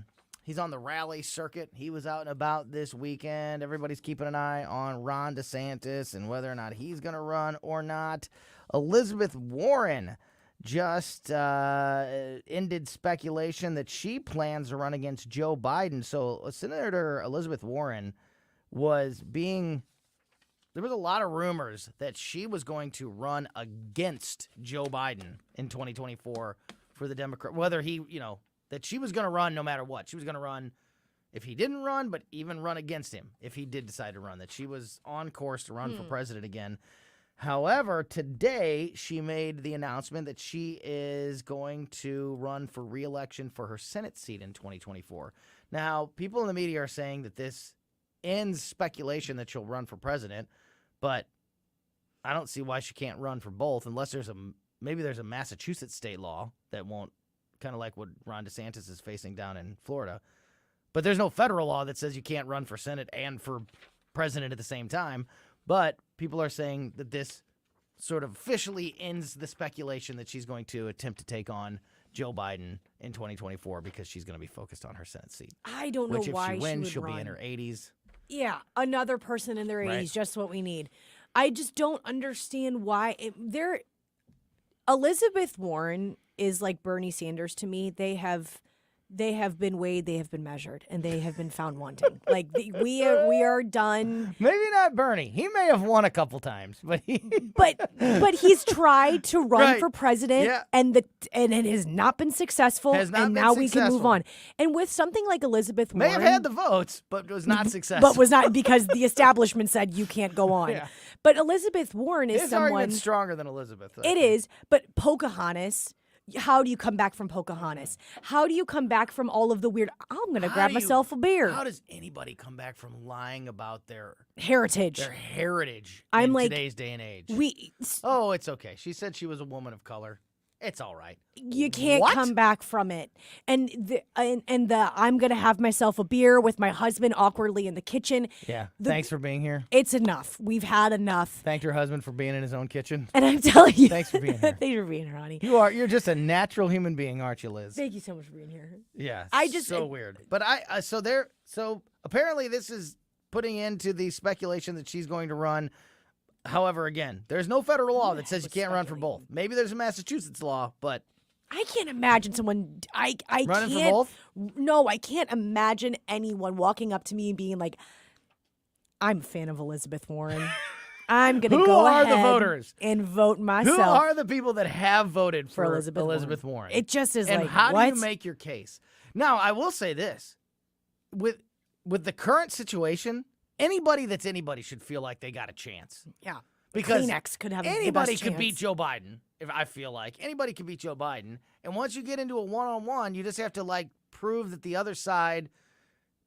rally circuit. He was out and about this weekend. Everybody's keeping an eye on Ron DeSantis and whether or not he's going to run or not. Elizabeth Warren just ended speculation that she plans to run against Joe Biden. So Senator Elizabeth Warren there was a lot of rumors that she was going to run against Joe Biden in 2024 for the Democrat, whether that she was going to run no matter what. She was going to run if he didn't run, but even run against him if he did decide to run, that she was on course to run for president again. However, today she made the announcement that she is going to run for re-election for her Senate seat in 2024. Now, people in the media are saying that this ends speculation that she'll run for president, but I don't see why she can't run for both unless there's a Massachusetts state law that won't kind of like what Ron DeSantis is facing down in Florida. But there's no federal law that says you can't run for Senate and for president at the same time. But people are saying that this sort of officially ends the speculation that she's going to attempt to take on Joe Biden in 2024 because she's going to be focused on her Senate seat. I don't know why if she wins, would she'll run. be in her 80s. Yeah, another person in their 80s, Right. just what we need. I just don't understand why. Elizabeth Warren is like Bernie Sanders to me. They have been weighed, they have been measured, and they have been found wanting. Like we are done. Maybe not Bernie. He may have won a couple times, but but he's tried to run Right. for president, Yeah. and it has not been successful. Has not and been now we can move successful. on. And with something like Elizabeth may Warren, have had the votes, but was not successful. but was not because the establishment said you can't go on. Yeah. But Elizabeth Warren is His someone. argument's stronger than Elizabeth. I It think. is, but Pocahontas. How do you come back from Pocahontas? How do you come back from all of the weird? I'm gonna grab myself a beer. How does anybody come back from lying about their Heritage. Their heritage. I'm in like, today's day and age. It's okay. She said she was a woman of color. It's all right. You can't What? come back from it. And the I'm gonna have myself a beer with my husband awkwardly in the kitchen. Yeah. Thanks for being here. It's enough. We've had enough. Thanked her husband for being in his own kitchen. And I'm telling you, Thanks for being here. Thanks for being here, honey. You're just a natural human being, aren't you, Liz? Thank you so much for being here. Yeah. I just so weird. But so apparently this is putting into the speculation that she's going to run. However, again, there's no federal law that says you can't run for both. Maybe there's a Massachusetts law, but I can't imagine someone. I running can't, for both. No, I can't imagine anyone walking up to me and being like, "I'm a fan of Elizabeth Warren. I'm gonna Who go are ahead the voters? and vote myself." Who are the people that have voted for Elizabeth Warren? It just is and like, how what? do you make your case? Now, I will say this: with the current situation, anybody that's anybody should feel like they got a chance. Yeah. Because Kleenex could have the anybody best could beat chance. Joe Biden. If I feel like anybody could beat Joe Biden, and once you get into a one-on-one, you just have to like prove that the other side,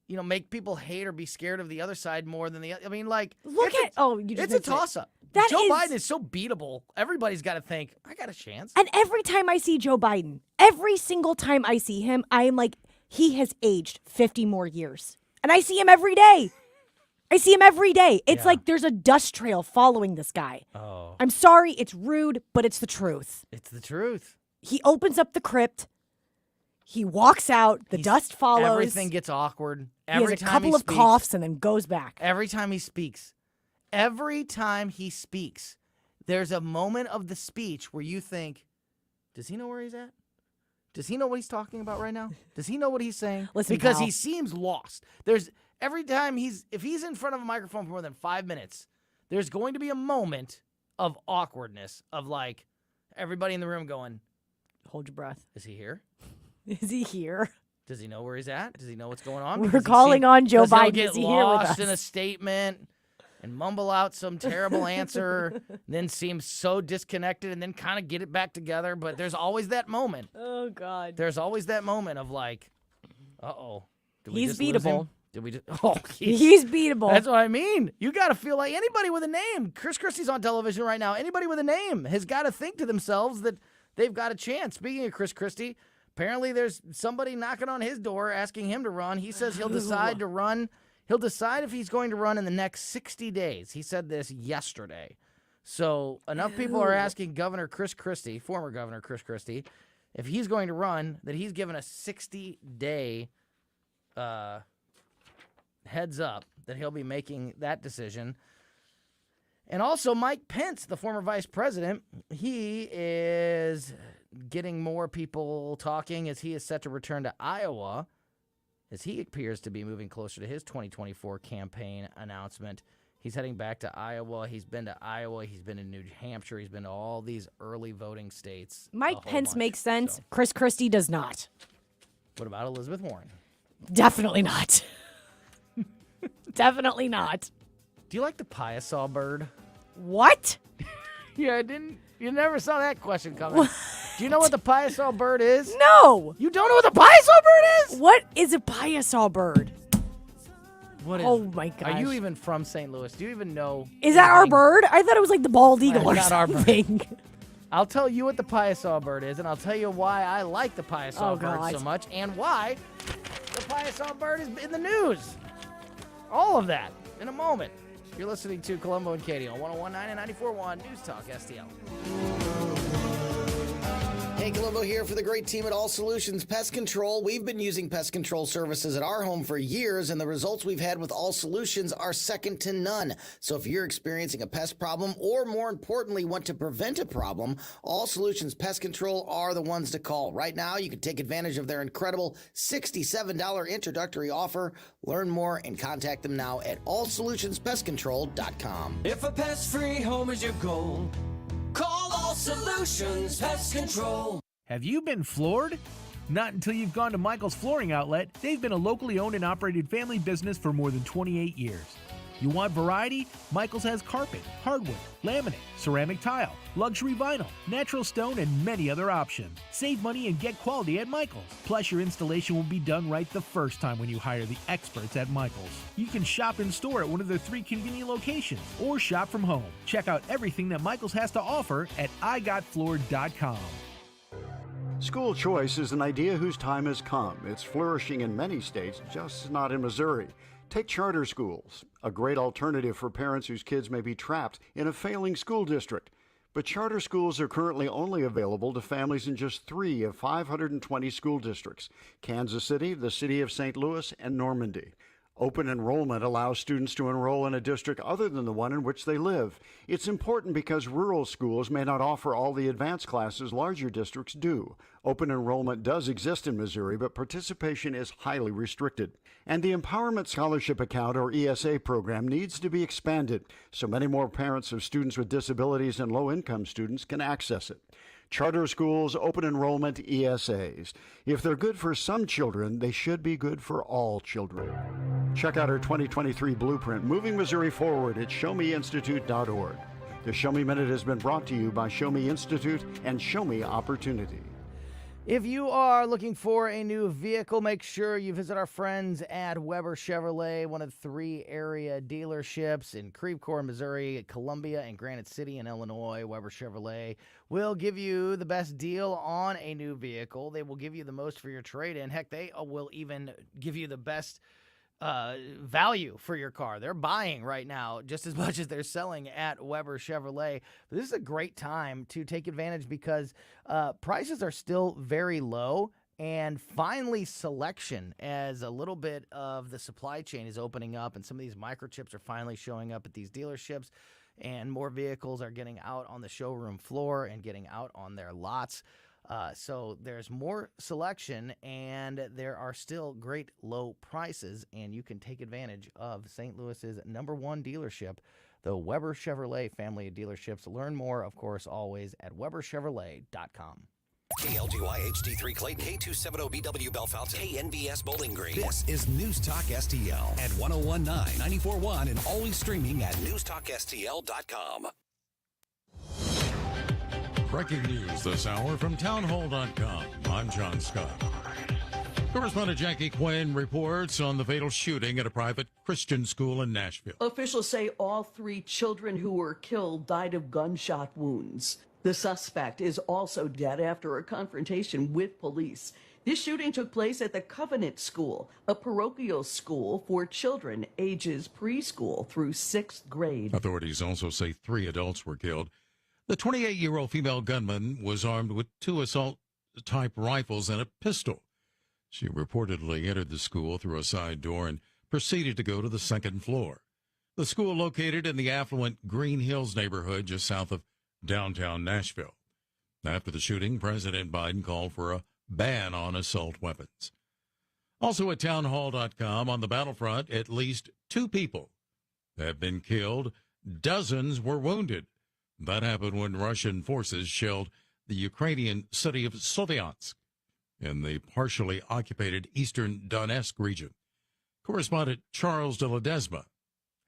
make people hate or be scared of the other side more than the other. I mean, like it's a toss-up. That Joe is- Biden is so beatable. Everybody's got to think I got a chance. And every time I see Joe Biden, every single time I see him, I am like, he has aged 50 more years. And I see him every day. It's like there's a dust trail following this guy. Oh. I'm sorry, it's rude, but it's the truth. It's the truth. He opens up the crypt. He walks out. The dust follows. Everything gets awkward. He has a couple of coughs and then goes back. Every time he speaks, there's a moment of the speech where you think, does he know where he's at? Does he know what he's talking about right now? Does he know what he's saying? Listen, because pal. he seems lost. Every time if he's in front of a microphone for more than 5 minutes, there's going to be a moment of awkwardness of like everybody in the room going, hold your breath. Is he here? Is he here? Does he know where he's at? Does he know what's going on? We're Because calling on Joe because he'll Biden. get Is he here with lost us? in a statement and mumble out some terrible answer, then seem so disconnected and then kind of get it back together. But there's always that moment. Oh, God. There's always that moment of like, uh-oh. Did we He's just lose him? beatable. Did we just, oh, He's beatable. That's what I mean. You got to feel like anybody with a name. Chris Christie's on television right now. Anybody with a name has got to think to themselves that they've got a chance. Speaking of Chris Christie, apparently there's somebody knocking on his door asking him to run. He says he'll decide to run. He'll decide if he's going to run in the next 60 days. He said this yesterday. So enough people are asking Governor Chris Christie, former Governor Chris Christie, if he's going to run, that he's given a 60-day heads up that he'll be making that decision. And also Mike Pence, the former vice president, he is getting more people talking as he is set to return to Iowa, as he appears to be moving closer to his 2024 campaign announcement. He's heading back to Iowa. He's been to Iowa. He's been in New Hampshire. He's been to all these early voting states. Mike Pence makes sense. Chris Christie does not. What about Elizabeth Warren? Definitely not. Definitely not. Do you like the Piasaw bird? What? Yeah, you never saw that question coming. Do you know what the Piasaw bird is? No. You don't know what the Piasaw bird is? What is a Piasaw bird? What is? Oh my gosh. Are you even from St. Louis? Do you even know? Is that our bird? I thought it was like the bald eagle or Not our bird. something. I'll tell you what the piasaw bird is, and I'll tell you why I like the piasaw bird so much, and why the piasaw bird is in the news. All of that in a moment. You're listening to Colombo and Katie on 101.9 and 94.1 News Talk STL. Hey, Colombo here for the great team at All Solutions Pest Control. We've been using pest control services at our home for years, and the results we've had with All Solutions are second to none. So if you're experiencing a pest problem, or more importantly, want to prevent a problem, All Solutions Pest Control are the ones to call. Right now, you can take advantage of their incredible $67 introductory offer. Learn more and contact them now at allsolutionspestcontrol.com. If a pest-free home is your goal, call All Solutions Pest Control. Have you been floored? Not until you've gone to Michael's Flooring Outlet. They've been a locally owned and operated family business for more than 28 years. You want variety? Michael's has carpet, hardwood, laminate, ceramic tile, luxury vinyl, natural stone, and many other options. Save money and get quality at Michael's. Plus, your installation will be done right the first time when you hire the experts at Michael's. You can shop in store at one of their 3 convenient locations or shop from home. Check out everything that Michael's has to offer at igotfloored.com. School choice is an idea whose time has come. It's flourishing in many states, just not in Missouri. Take charter schools, a great alternative for parents whose kids may be trapped in a failing school district. But charter schools are currently only available to families in just 3 of 520 school districts: Kansas City, the city of St. Louis, and Normandy. Open enrollment allows students to enroll in a district other than the one in which they live. It's important because rural schools may not offer all the advanced classes larger districts do. Open enrollment does exist in Missouri, but participation is highly restricted. And the Empowerment Scholarship Account, or ESA program, needs to be expanded so many more parents of students with disabilities and low-income students can access it. Charter schools, open enrollment, ESAs. If they're good for some children, they should be good for all children. Check out our 2023 blueprint, Moving Missouri Forward, at showmeinstitute.org. The Show Me Minute has been brought to you by Show Me Institute and Show Me Opportunity. If you are looking for a new vehicle, make sure you visit our friends at Weber Chevrolet, one of 3 area dealerships in Creve Coeur, Missouri, Columbia, and Granite City in Illinois. Weber Chevrolet will give you the best deal on a new vehicle. They will give you the most for your trade-in. Heck, they will even give you the best value for your car. They're buying right now just as much as they're selling at Weber Chevrolet. But this is a great time to take advantage because prices are still very low, and finally selection, as a little bit of the supply chain is opening up and some of these microchips are finally showing up at these dealerships, and more vehicles are getting out on the showroom floor and getting out on their lots. So there's more selection, and there are still great low prices, and you can take advantage of St. Louis's #1 dealership, the Weber Chevrolet family of dealerships. Learn more, of course, always at weberchevrolet.com. KLGY HD3 Clayton, K270BW Bellefonte, KNBS Bowling Green. This is News Talk STL at 101.9, 94.1, and always streaming at newstalkstl.com. Breaking news this hour from townhall.com. I'm John Scott. Correspondent Jackie Quinn reports on the fatal shooting at a private Christian school in Nashville. Officials say all 3 children who were killed died of gunshot wounds. The suspect is also dead after a confrontation with police. This shooting took place at the Covenant School, a parochial school for children ages preschool through 6th grade. Authorities also say 3 adults were killed. The 28-year-old female gunman was armed with 2 assault-type rifles and a pistol. She reportedly entered the school through a side door and proceeded to go to the 2nd floor. The school located in the affluent Green Hills neighborhood just south of downtown Nashville. After the shooting, President Biden called for a ban on assault weapons. Also at townhall.com, on the battlefront, at least 2 people have been killed. Dozens were wounded. That happened when Russian forces shelled the Ukrainian city of Sloviansk in the partially occupied eastern Donetsk region. Correspondent Charles de Ledesma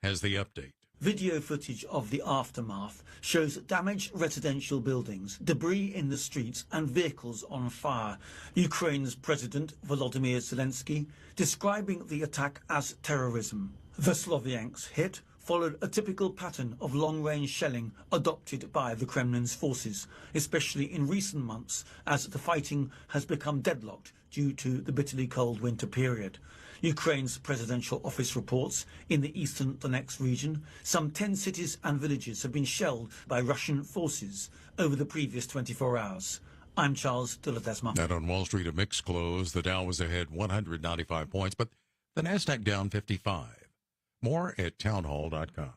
has the update. Video footage of the aftermath shows damaged residential buildings, debris in the streets, and vehicles on fire. Ukraine's President Volodymyr Zelensky describing the attack as terrorism. The Sloviansk hit followed a typical pattern of long-range shelling adopted by the Kremlin's forces, especially in recent months as the fighting has become deadlocked due to the bitterly cold winter period. Ukraine's presidential office reports in the eastern Donetsk region, some 10 cities and villages have been shelled by Russian forces over the previous 24 hours. I'm Charles de Ledesma. Out on Wall Street, a mixed close. The Dow was ahead 195 points, but the Nasdaq down 55. More at townhall.com.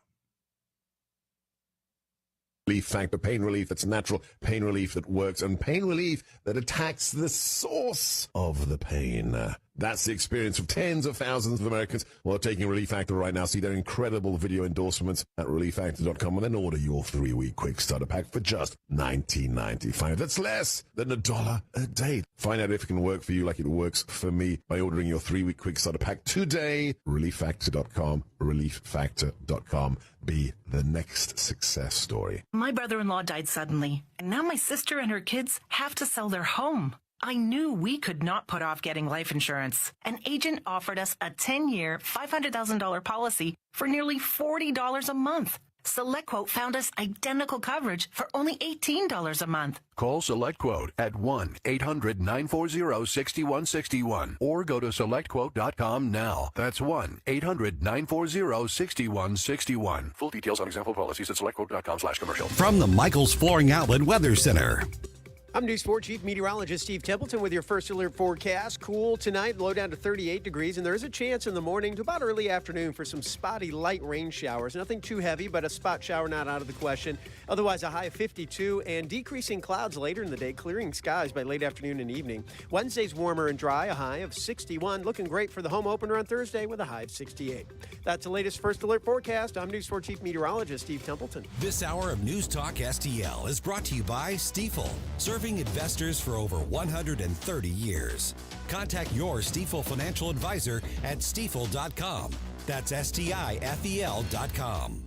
Relief Factor, pain relief that's natural, pain relief that works, and pain relief that attacks the source of the pain. That's the experience of tens of thousands of Americans who are taking Relief Factor right now. See their incredible video endorsements at relieffactor.com and then order your 3-week quick starter pack for just $19.95. That's less than $1 a day. Find out if it can work for you like it works for me by ordering your 3-week quick starter pack today. Relieffactor.com, relieffactor.com. Be the next success story. My brother-in-law died suddenly, and now my sister and her kids have to sell their home. I knew we could not put off getting life insurance. An agent offered us a 10-year, $500,000 policy for nearly $40 a month. SelectQuote found us identical coverage for only $18 a month. Call SelectQuote at 1-800-940-6161 or go to SelectQuote.com now. That's 1-800-940-6161. Full details on example policies at SelectQuote.com/commercial. From the Michaels Flooring Outlet Weather Center. I'm News 4 Chief Meteorologist Steve Templeton with your first alert forecast. Cool tonight, low down to 38 degrees, and there is a chance in the morning to about early afternoon for some spotty light rain showers. Nothing too heavy, but a spot shower not out of the question. Otherwise, a high of 52 and decreasing clouds later in the day, clearing skies by late afternoon and evening. Wednesday's warmer and dry, a high of 61. Looking great for the home opener on Thursday with a high of 68. That's the latest first alert forecast. I'm News 4 Chief Meteorologist Steve Templeton. This hour of News Talk STL is brought to you by Stifel, serving investors for over 130 years. Contact your Stifel financial advisor at stifel.com. That's STIFEL.com.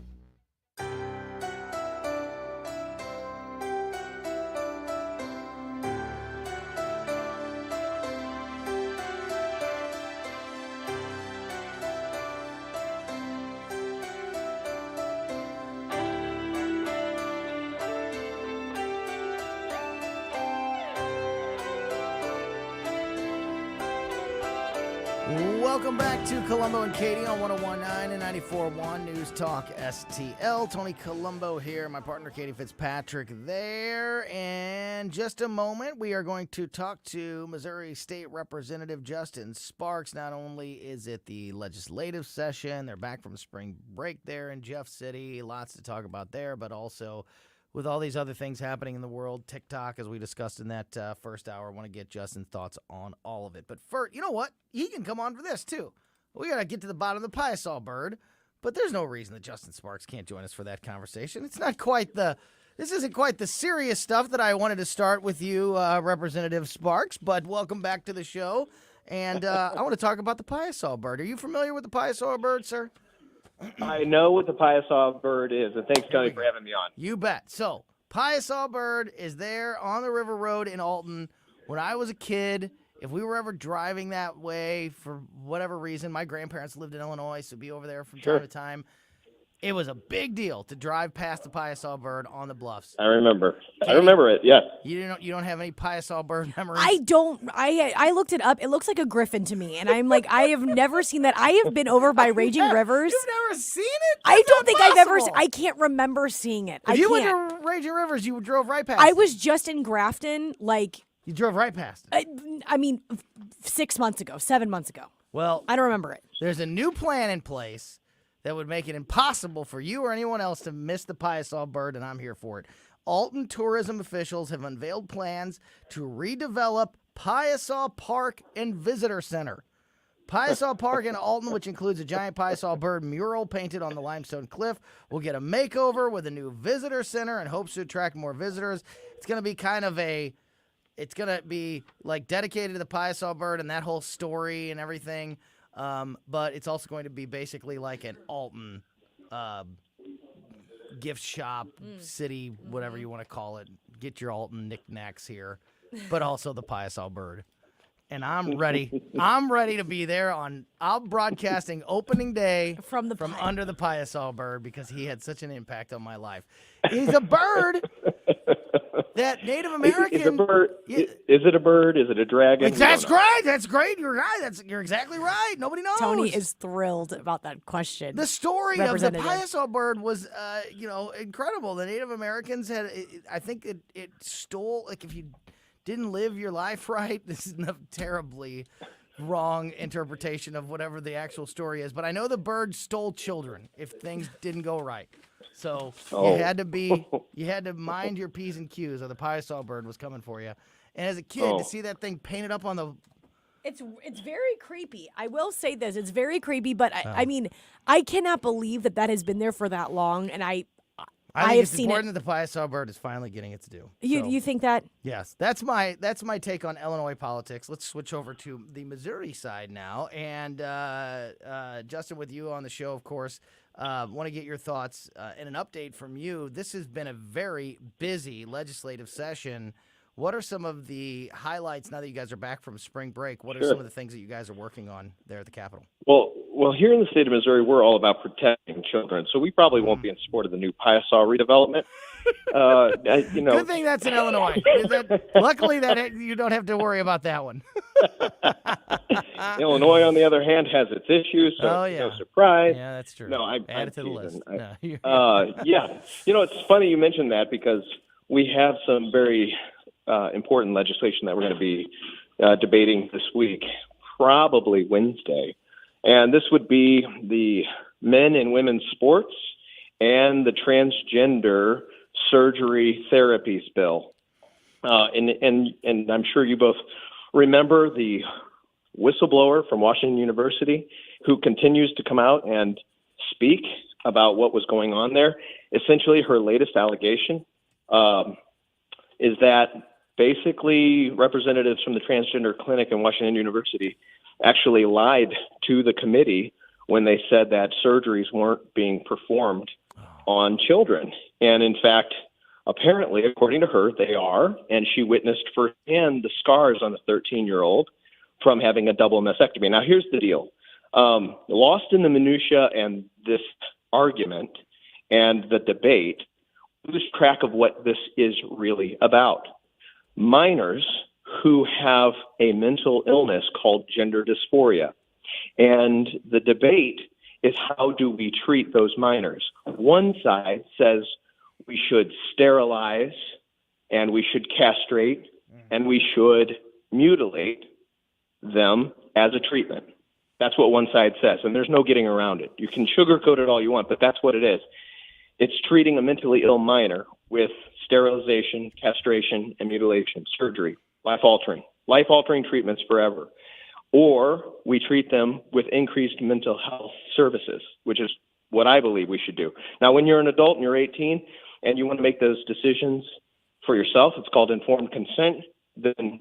Welcome back to Colombo and Katie on 101.9 and 94.1 News Talk STL. Tony Colombo here, my partner Katie Fitzpatrick there. And just a moment, we are going to talk to Missouri State Representative Justin Sparks. Not only is it the legislative session, they're back from spring break there in Jeff City. Lots to talk about there, but also with all these other things happening in the world, TikTok, as we discussed in that first hour, I want to get Justin's thoughts on all of it. But first, you know what? He can come on for this, too. We got to get to the bottom of the Piasol bird, but there's no reason that Justin Sparks can't join us for that conversation. It's not quite this isn't quite the serious stuff that I wanted to start with you, Representative Sparks, but welcome back to the show. And I want to talk about the Piasol bird. Are you familiar with the Piasol bird, sir? I know what the Piasol bird is, and thanks, Tony, for having me on. You bet. So, Piasol bird is there on the River Road in Alton. When I was a kid, if we were ever driving that way for whatever reason, my grandparents lived in Illinois, so be over there from time to time. It was a big deal to drive past the Piasol bird on the bluffs. I remember. I remember it, yes. You don't have any Piasol bird memories? I don't. I looked it up. It looks like a griffin to me. And I'm like, I have never seen that. I have been over by Raging Rivers. You've never seen it? I don't think I've ever I can't remember seeing it. If you went to Raging Rivers, you drove right past I was just in Grafton, You drove right past it. I mean, 6 months ago, 7 months ago. Well, I don't remember it. There's a new plan in place that would make it impossible for you or anyone else to miss the Piasol bird, and I'm here for it. Alton tourism officials have unveiled plans to redevelop Piasol Park and Visitor Center. Piasol Park in Alton, which includes a giant Piasol bird mural painted on the limestone cliff, will get a makeover with a new visitor center and hopes to attract more visitors. It's going to be it's going to be like dedicated to the Piasol bird and that whole story and everything. But it's also going to be basically like an Alton gift shop, city, whatever you want to call it. Get your Alton knickknacks here, but also the Piasol bird. and I'm ready. I'm ready to be there I'm broadcasting opening day from under the Piasol bird because he had such an impact on my life. He's a bird that Native American. Is it a bird? Is it a dragon? That's great. That's great. You're right. You're exactly right. Nobody knows. Tony is thrilled about that question. The story of the Piasol bird was, incredible. The Native Americans had, I think it stole, like if you didn't live your life right, this is a terribly wrong interpretation of whatever the actual story is, but I know the bird stole children if things didn't go right. So you had to mind your P's and Q's or the Piasol bird was coming for you. And as a kid, to see that thing painted up on the... It's very creepy. I will say this. It's very creepy, but I mean, I cannot believe that has been there for that long, and I think have it's seen important that the Piasol bird is finally getting its due. You think that? Yes. That's my take on Illinois politics. Let's switch over to the Missouri side now. And Justin, with you on the show, of course, want to get your thoughts and an update from you. This has been a very busy legislative session. What are some of the highlights now that you guys are back from spring break? What are some of the things that you guys are working on there at the Capitol? Well, here in the state of Missouri, we're all about protecting children, so we probably won't be in support of the new Piasol redevelopment. Good thing that's in Illinois. Luckily, you don't have to worry about that one. Illinois, on the other hand, has its issues, so no surprise. Yeah, that's true. No, add it to the list. It's funny you mentioned that because we have some very important legislation that we're going to be debating this week, probably Wednesday. And this would be the men and women's sports and the transgender surgery therapies bill. And I'm sure you both remember the whistleblower from Washington University who continues to come out and speak about what was going on there. Essentially, her latest allegation is that basically representatives from the transgender clinic in Washington University actually lied to the committee when they said that surgeries weren't being performed on children. And in fact, apparently, according to her, they are. And she witnessed firsthand the scars on the 13-year-old from having a double mastectomy. Now, here's the deal. Lost in the minutia and this argument and the debate, lose track of what this is really about. Minors who have a mental illness called gender dysphoria. And the debate is, how do we treat those minors? One side says we should sterilize and we should castrate and we should mutilate them as a treatment. That's what one side says, and there's no getting around it. You can sugarcoat it all you want, but that's what it is. It's treating a mentally ill minor with sterilization, castration, and mutilation, surgery, life-altering treatments forever. Or we treat them with increased mental health services, which is what I believe we should do. Now, when you're an adult and you're 18 and you want to make those decisions for yourself, it's called informed consent, then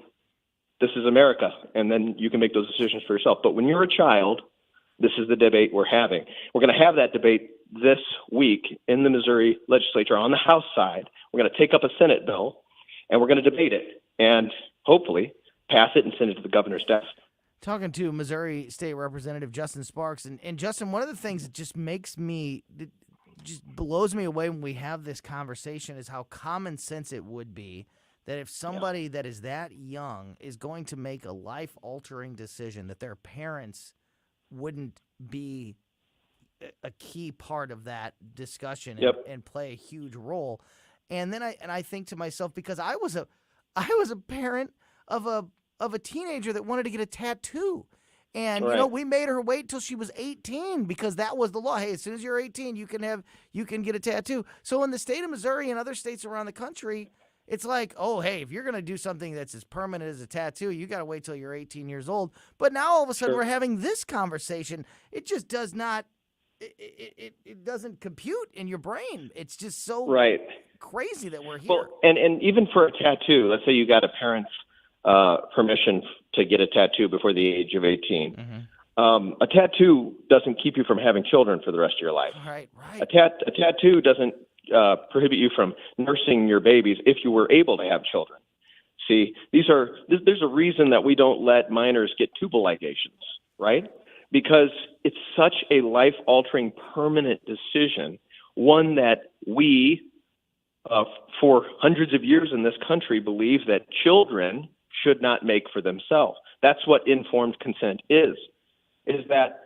this is America, and then you can make those decisions for yourself. But when you're a child, this is the debate we're having. We're going to have that debate this week in the Missouri legislature on the House side. We're going to take up a Senate bill, and we're going to debate it and hopefully pass it and send it to the governor's desk. Talking to Missouri State Representative Justin Sparks. And Justin, one of the things that just blows me away when we have this conversation is how common sense it would be that if somebody that is that young is going to make a life-altering decision, that their parents wouldn't be a key part of that discussion and play a huge role. And then I think to myself, because I was a parent of a teenager that wanted to get a tattoo. And we made her wait till she was 18 because that was the law. Hey, as soon as you're 18, you can get a tattoo. So in the state of Missouri and other states around the country, it's like, oh, hey, if you're going to do something that's as permanent as a tattoo, you got to wait till you're 18 years old. But now all of a sudden we're having this conversation. It just does not it doesn't compute in your brain. It's just so crazy that we're here. Well, and even for a tattoo, let's say you got a parent's permission to get a tattoo before the age of 18. A tattoo doesn't keep you from having children for the rest of your life. Right. A tattoo doesn't prohibit you from nursing your babies if you were able to have children. See, there's a reason that we don't let minors get tubal ligations, right? Because it's such a life-altering, permanent decision, one that we, for hundreds of years in this country, believe that children should not make for themselves. That's what informed consent is that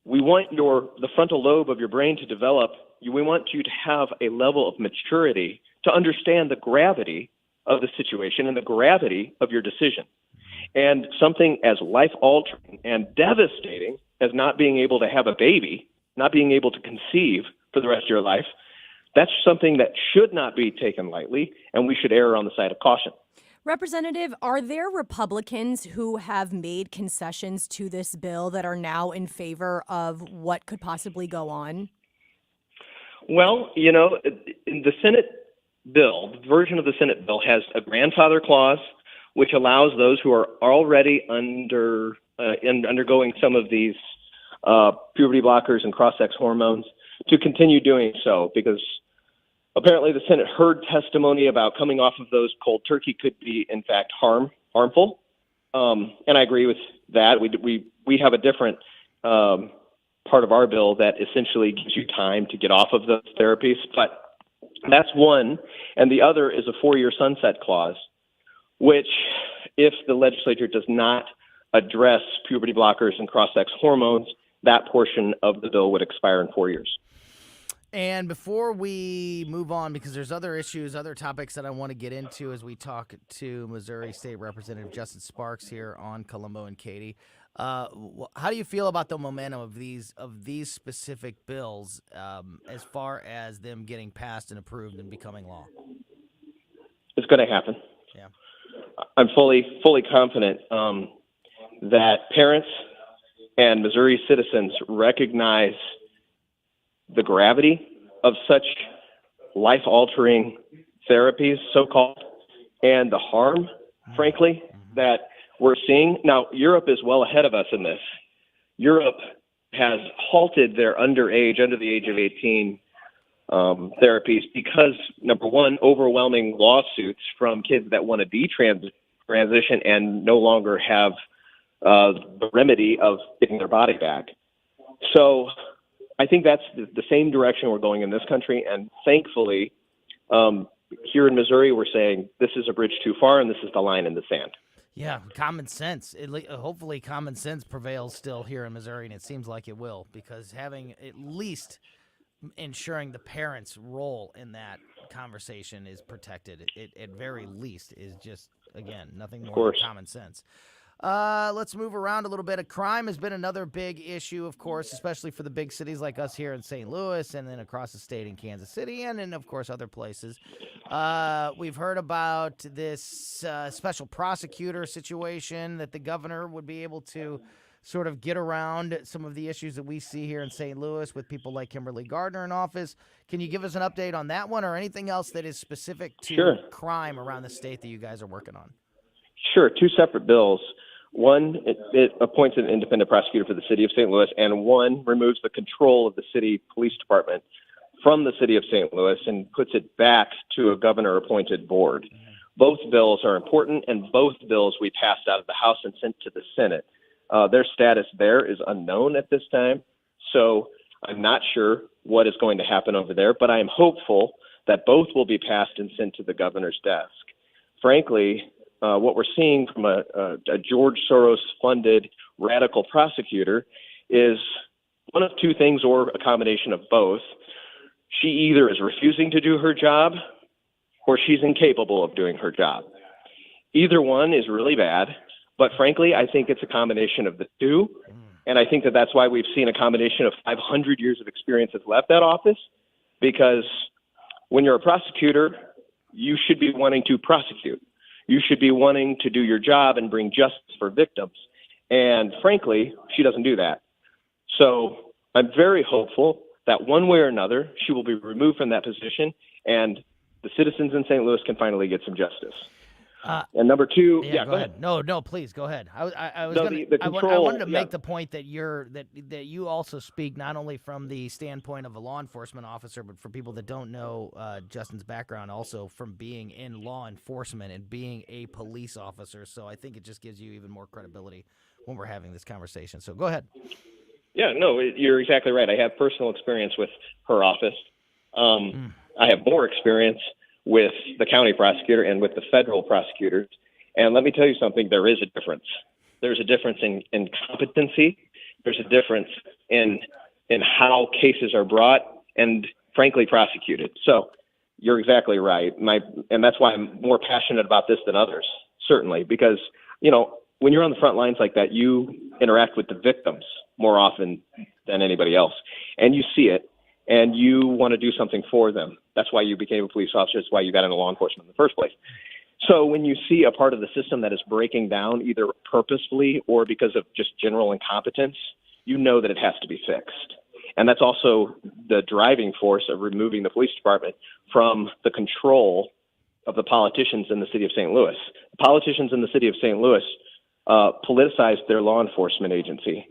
we want the frontal lobe of your brain to develop. We want you to have a level of maturity to understand the gravity of the situation and the gravity of your decision. And something as life-altering and devastating as not being able to have a baby, not being able to conceive for the rest of your life, that's something that should not be taken lightly, and we should err on the side of caution. Representative, are there Republicans who have made concessions to this bill that are now in favor of what could possibly go on? Well, the Senate bill, the version of the Senate bill, has a grandfather clause, which allows those who are already undergoing some of these puberty blockers and cross-sex hormones to continue doing so, because apparently the Senate heard testimony about coming off of those cold turkey could be, in fact, harmful. And I agree with that. We have a different part of our bill that essentially gives you time to get off of those therapies, but that's one. And the other is a 4-year sunset clause, which, if the legislature does not address puberty blockers and cross-sex hormones, that portion of the bill would expire in 4 years. And before we move on, because there's other issues, other topics that I want to get into as we talk to Missouri State Representative Justin Sparks here on Colombo and Katie, how do you feel about the momentum of these specific bills as far as them getting passed and approved and becoming law? It's going to happen. Yeah, I'm fully confident that parents and Missouri citizens recognize the gravity of such life-altering therapies, so-called, and the harm, frankly, that we're seeing. Now, Europe is well ahead of us in this. Europe has halted their under the age of 18 therapies because, number one, overwhelming lawsuits from kids that want to detransition and no longer have the remedy of getting their body back. So I think that's the same direction we're going in this country, and thankfully, here in Missouri, we're saying this is a bridge too far, and this is the line in the sand. Yeah, common sense. Hopefully common sense prevails still here in Missouri, and it seems like it will, because having at least ensuring the parents' role in that conversation is protected, at very least, is just, again, nothing more than common sense. Let's move around a little bit. Crime has been another big issue, of course, especially for the big cities like us here in St. Louis and then across the state in Kansas City and in, of course, other places. We've heard about this special prosecutor situation that the governor would be able to sort of get around some of the issues that we see here in St. Louis with people like Kimberly Gardner in office. Can you give us an update on that one or anything else that is specific to crime around the state that you guys are working on? Sure. Two separate bills. One, it appoints an independent prosecutor for the city of St. Louis, and one removes the control of the city police department from the city of St. Louis and puts it back to a governor-appointed board. Both bills are important, and both bills we passed out of the House and sent to the Senate. Their status there is unknown at this time, so I'm not sure what is going to happen over there, but I am hopeful that both will be passed and sent to the governor's desk. Frankly, what we're seeing from a George Soros-funded radical prosecutor is one of two things or a combination of both. She either is refusing to do her job or she's incapable of doing her job. Either one is really bad, but frankly, I think it's a combination of the two, and I think that that's why we've seen a combination of 500 years of experience has left that office, because when you're a prosecutor, you should be wanting to prosecute. You should be wanting to do your job and bring justice for victims. And frankly, she doesn't do that. So I'm very hopeful that one way or another, she will be removed from that position and the citizens in St. Louis can finally get some justice. And number two, go ahead. No, please go ahead. I wanted to make the point that that you also speak not only from the standpoint of a law enforcement officer, but for people that don't know Justin's background, also from being in law enforcement and being a police officer. So I think it just gives you even more credibility when we're having this conversation. So go ahead. Yeah, no, you're exactly right. I have personal experience with her office. I have more experience with the county prosecutor and with the federal prosecutors. And let me tell you something, there is a difference. There's a difference in competency. There's a difference in how cases are brought and, frankly, prosecuted. So you're exactly right. And that's why I'm more passionate about this than others, certainly, because, when you're on the front lines like that, you interact with the victims more often than anybody else. And you see it, and you want to do something for them. That's why you became a police officer. That's why you got into law enforcement in the first place. So when you see a part of the system that is breaking down, either purposefully or because of just general incompetence, you know that it has to be fixed. And that's also the driving force of removing the police department from the control of the politicians in the city of St. Louis. The politicians in the city of St. Louis politicized their law enforcement agency.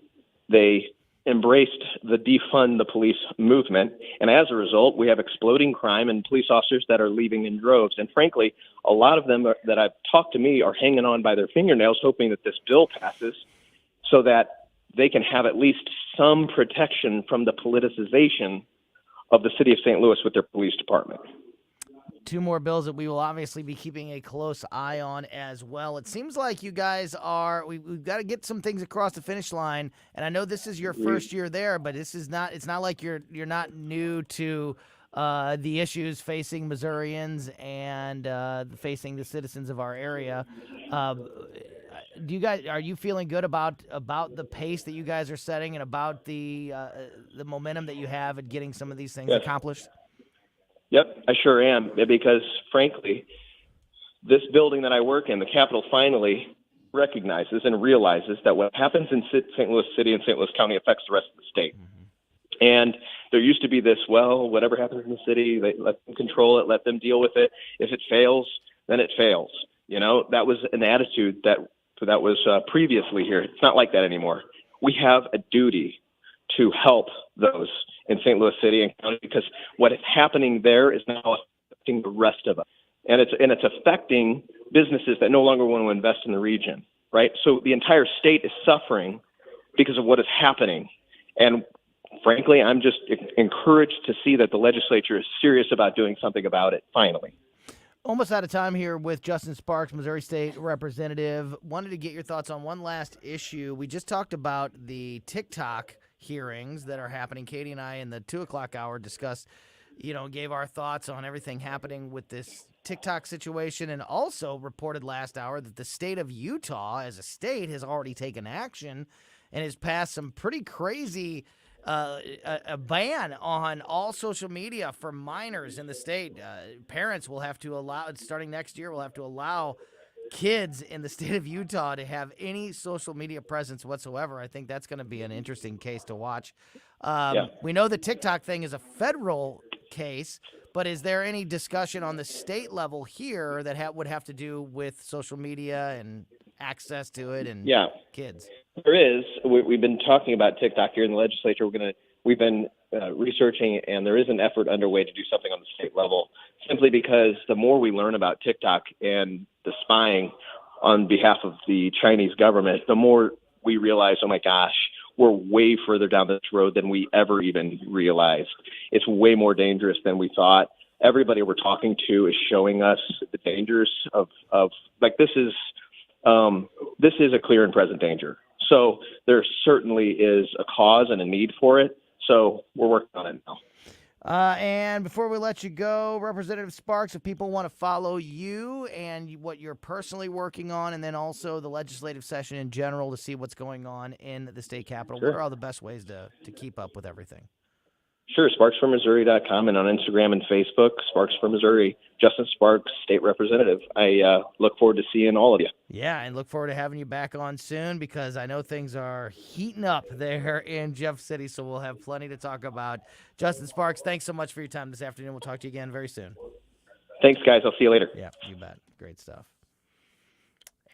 They embraced the defund the police movement, and as a result, we have exploding crime and police officers that are leaving in droves. And frankly, a lot of them that I've talked to me are hanging on by their fingernails, hoping that this bill passes so that they can have at least some protection from the politicization of the city of St. Louis with their police department. Two more bills that we will obviously be keeping a close eye on as well. It seems like you guys we've got to get some things across the finish line. And I know this is your first year there, but it's not like you're not new to the issues facing Missourians and facing the citizens of our area. Are you feeling good about the pace that you guys are setting and about the momentum that you have at getting some of these things accomplished? Yep, I sure am, because frankly, this building that I work in, the Capitol, finally recognizes and realizes that what happens in St. Louis City and St. Louis County affects the rest of the state. Mm-hmm. And there used to be this, whatever happens in the city, they let them control it, let them deal with it. If it fails, then it fails. That was an attitude that was previously here. It's not like that anymore. We have a duty to help those in St. Louis City and County, because what is happening there is now affecting the rest of us. And it's affecting businesses that no longer want to invest in the region, right? So the entire state is suffering because of what is happening. And frankly, I'm just encouraged to see that the legislature is serious about doing something about it, finally. Almost out of time here with Justin Sparks, Missouri State Representative. Wanted to get your thoughts on one last issue. We just talked about the TikTok hearings that are happening. Katie and I in the 2 o'clock hour discussed, gave our thoughts on everything happening with this TikTok situation, and also reported last hour that the state of Utah as a state has already taken action and has passed some pretty crazy a ban on all social media for minors in the state. Parents will have to allow, starting next year, will have to allow kids in the state of Utah to have any social media presence whatsoever. I think that's going to be an interesting case to watch. We know the TikTok thing is a federal case, but is there any discussion on the state level here that would have to do with social media and access to it and kids? There is. We've been talking about TikTok here in the legislature. We've been researching, and there is an effort underway to do something on the state level, simply because the more we learn about TikTok and the spying on behalf of the Chinese government, the more we realize, oh my gosh, we're way further down this road than we ever even realized. It's way more dangerous than we thought. Everybody we're talking to is showing us the dangers of this is a clear and present danger. So there certainly is a cause and a need for it. So we're working on it now. And before we let you go, Representative Sparks, if people want to follow you and what you're personally working on, and then also the legislative session in general to see what's going on in the state capitol, what are all the best ways to keep up with everything? Sure, SparksForMissouri.com, and on Instagram and Facebook, Sparks for Missouri, Justin Sparks, State Representative. I look forward to seeing all of you. Yeah, and look forward to having you back on soon, because I know things are heating up there in Jeff City, so we'll have plenty to talk about. Justin Sparks, thanks so much for your time this afternoon. We'll talk to you again very soon. Thanks, guys. I'll see you later. Yeah, you bet. Great stuff.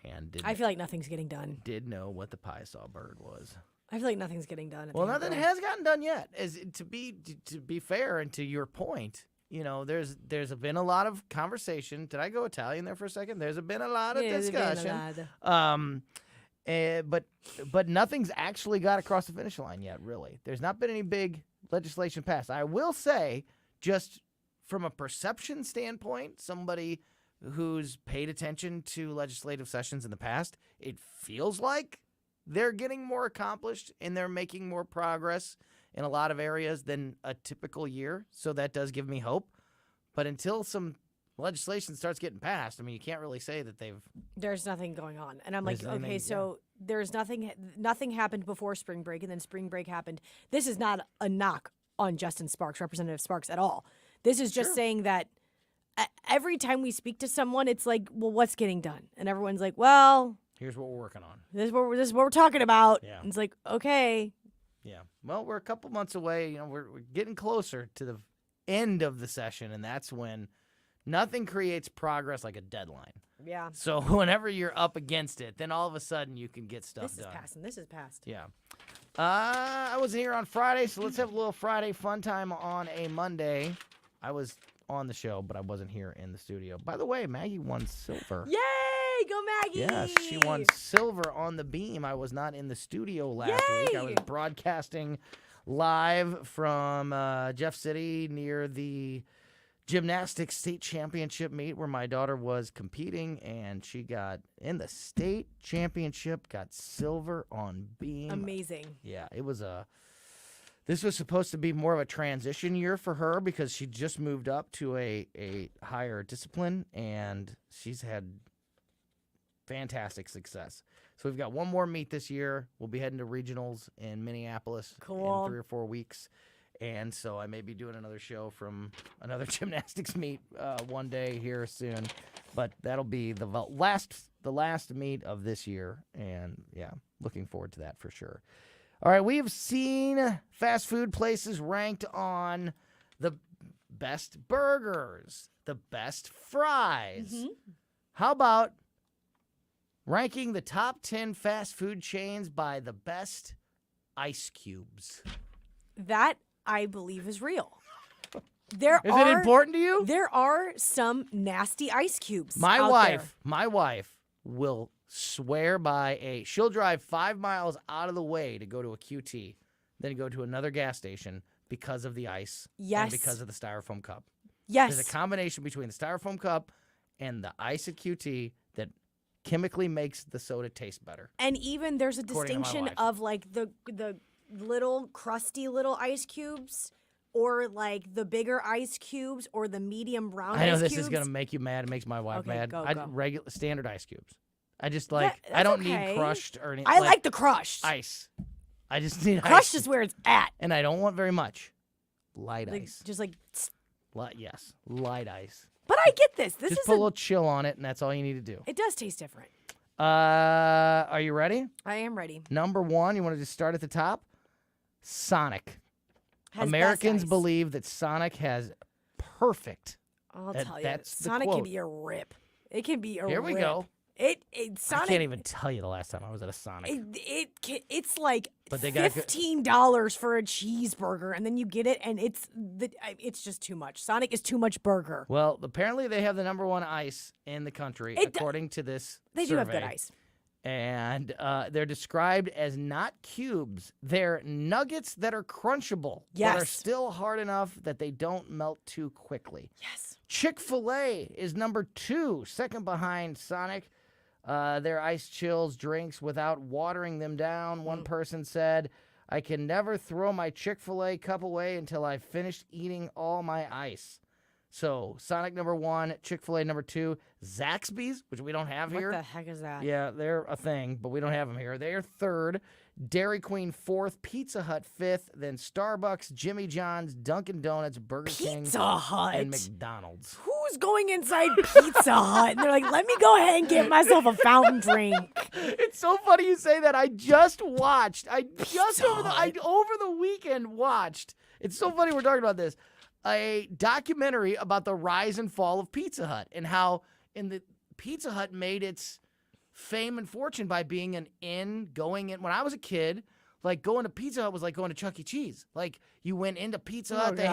hand, I feel like nothing's getting done. did know what the pie saw bird was. I feel like nothing's getting done. Well, nothing has gotten done yet. To be fair, and to your point, there's been a lot of conversation. Did I go Italian there for a second? There's been a lot of discussion. But nothing's actually got across the finish line yet. Really, there's not been any big legislation passed. I will say, just from a perception standpoint, somebody who's paid attention to legislative sessions in the past, it feels like they're getting more accomplished and they're making more progress in a lot of areas than a typical year. So that does give me hope. But until some legislation starts getting passed, I mean, you can't really say that there's nothing going on. And I'm like, okay, so there's nothing happened before spring break, and then spring break happened. This is not a knock on Justin Sparks, Representative Sparks, at all. This is just saying that every time we speak to someone, it's like, well, what's getting done? And everyone's like, well, here's what we're working on. This is what we're talking about. Yeah. And it's like, okay. Yeah. Well, we're a couple months away. We're getting closer to the end of the session, and that's when nothing creates progress like a deadline. Yeah. So whenever you're up against it, then all of a sudden you can get stuff done. This is passed. Yeah. I wasn't here on Friday, so let's have a little Friday fun time on a Monday. I was on the show, but I wasn't here in the studio. By the way, Maggie won silver. Yay! Go Maggie! Yes, she won silver on the beam. I was not in the studio last week. I was broadcasting live from Jeff City near the gymnastics state championship meet where my daughter was competing, and she got in the state championship, got silver on beam. Amazing. Yeah, it was this was supposed to be more of a transition year for her because she just moved up to a higher discipline, and she's had fantastic success. So we've got one more meet this year. We'll be heading to regionals in Minneapolis in 3 or 4 weeks. And so I may be doing another show from another gymnastics meet one day here soon. But that'll be the last meet of this year. And, yeah, looking forward to that for sure. All right, we have seen fast food places ranked on the best burgers, the best fries. Mm-hmm. How about ranking the top 10 fast food chains by the best ice cubes? That, I believe, is real. Is it important to you? There are some nasty ice cubes. My wife will swear by she'll drive 5 miles out of the way to go to a QT, then go to another gas station because of the ice. Yes. And because of the styrofoam cup. Yes. There's a combination between the styrofoam cup and the ice at QT that chemically makes the soda taste better. And even there's a distinction of like the little crusty little ice cubes, or like the bigger ice cubes, or the medium round ice cubes. I know this is going to make you mad. It makes my wife mad. Go. Regular standard ice cubes. I just like, I don't need crushed or anything. I like the crushed. Ice. I just need crushed ice. is where it's at. And I don't want very much. Light like, ice. Just like. Yes. Light ice. But I get this. This just is put a little chill on it, and that's all you need to do. It does taste different. Are you ready? I am ready. Number 1, you want to just start at the top? Sonic. Americans believe that Sonic has perfect. I'll tell you, Sonic can be a rip. It can be a rip. Here we go. Sonic, I can't even tell you the last time I was at a Sonic. It's like $15 for a cheeseburger, and then you get it, and it's just too much. Sonic is too much burger. Well, apparently they have the number 1 ice in the country, according to this They survey. do have good ice. And they're described as not cubes. They're nuggets that are crunchable, yes, but are still hard enough that they don't melt too quickly. Yes. Chick-fil-A is number 2, second behind Sonic. Their ice chills drinks without watering them down. One person said, I can never throw my Chick-fil-A cup away until I've finished eating all my ice. So, Sonic number 1, Chick-fil-A number 2, Zaxby's, which we don't have here. What the heck is that? Yeah, they're a thing, but we don't have them here. They're 3rd, Dairy Queen 4th, Pizza Hut 5th, then Starbucks, Jimmy John's, Dunkin' Donuts, Burger King, and McDonald's. Who's going inside Pizza Hut? And they're like, let me go ahead and get myself a fountain drink. It's so funny you say that. I just watched. over the weekend watched. It's so funny we're talking about this. A documentary about the rise and fall of Pizza Hut and how Pizza Hut made its fame and fortune by being going in. When I was a kid, like going to Pizza Hut was like going to Chuck E. Cheese. Like you went into Pizza Hut, they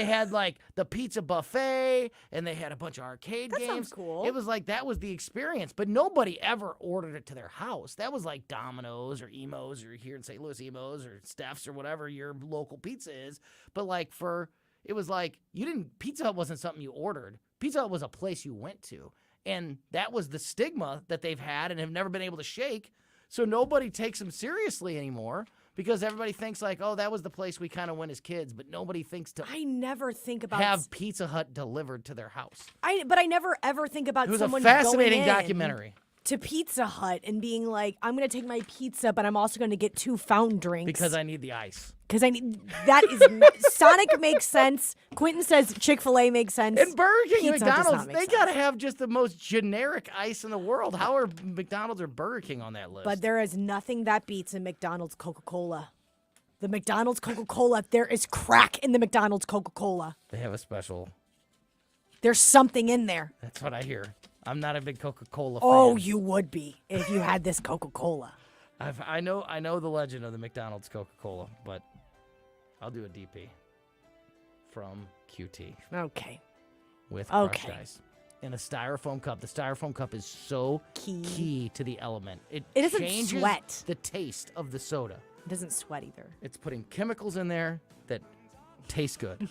had like the pizza buffet, and they had a bunch of arcade games. Sounds cool. It was like that was the experience, but nobody ever ordered it to their house. That was like Domino's or Emo's, or here in St. Louis Emo's or Steph's or whatever your local pizza is. But like it was like Pizza Hut wasn't something you ordered. Pizza Hut was a place you went to, and that was the stigma that they've had and have never been able to shake. So nobody takes them seriously anymore because everybody thinks like, oh, that was the place we kind of went as kids, but nobody thinks to I never think about have Pizza Hut delivered to their house. But I never ever think about It was someone a fascinating going in documentary. to Pizza Hut and being like, I'm going to take my pizza, but I'm also going to get 2 fountain drinks. Because I need the ice. Because that is Sonic makes sense. Quentin says Chick-fil-A makes sense. And Burger King and Pizza Hut does McDonald's, not make they sense. got to have just the most generic ice in the world. How are McDonald's or Burger King on that list? But there is nothing that beats a McDonald's Coca-Cola. The McDonald's Coca-Cola, there is crack in the McDonald's Coca-Cola. They have a special. There's something in there. That's what I hear. I'm not a big Coca-Cola fan. Oh, you would be if you had this Coca-Cola. I know the legend of the McDonald's Coca-Cola, but I'll do a DP from QT. Okay. With crushed ice. In a styrofoam cup. The styrofoam cup is so key to the element. It doesn't changes sweat. the taste of the soda. It doesn't sweat either. It's putting chemicals in there that taste good.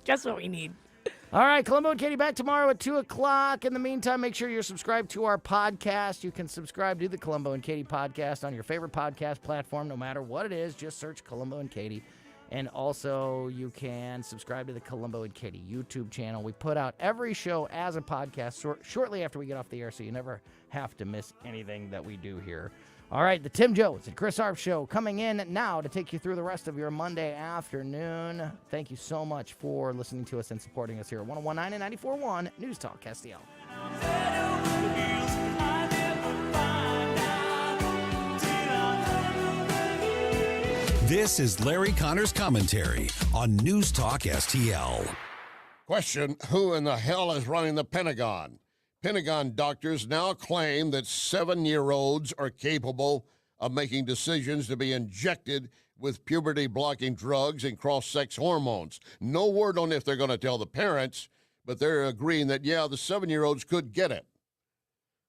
Just what we need. All right, Colombo and Katie back tomorrow at 2 o'clock. In the meantime, make sure you're subscribed to our podcast. You can subscribe to the Colombo and Katie podcast on your favorite podcast platform, no matter what it is. Just search Colombo and Katie. And also, you can subscribe to the Colombo and Katie YouTube channel. We put out every show as a podcast shortly after we get off the air, so you never have to miss anything that we do here. All right, the Tim Jones and Chris Arp Show coming in now to take you through the rest of your Monday afternoon. Thank you so much for listening to us and supporting us here at 101.9 and 94.1 News Talk STL. This is Larry Connor's commentary on News Talk STL. Question, who in the hell is running the Pentagon? Pentagon doctors now claim that 7-year-olds are capable of making decisions to be injected with puberty-blocking drugs and cross-sex hormones. No word on if they're going to tell the parents, but they're agreeing that, yeah, the 7-year-olds could get it.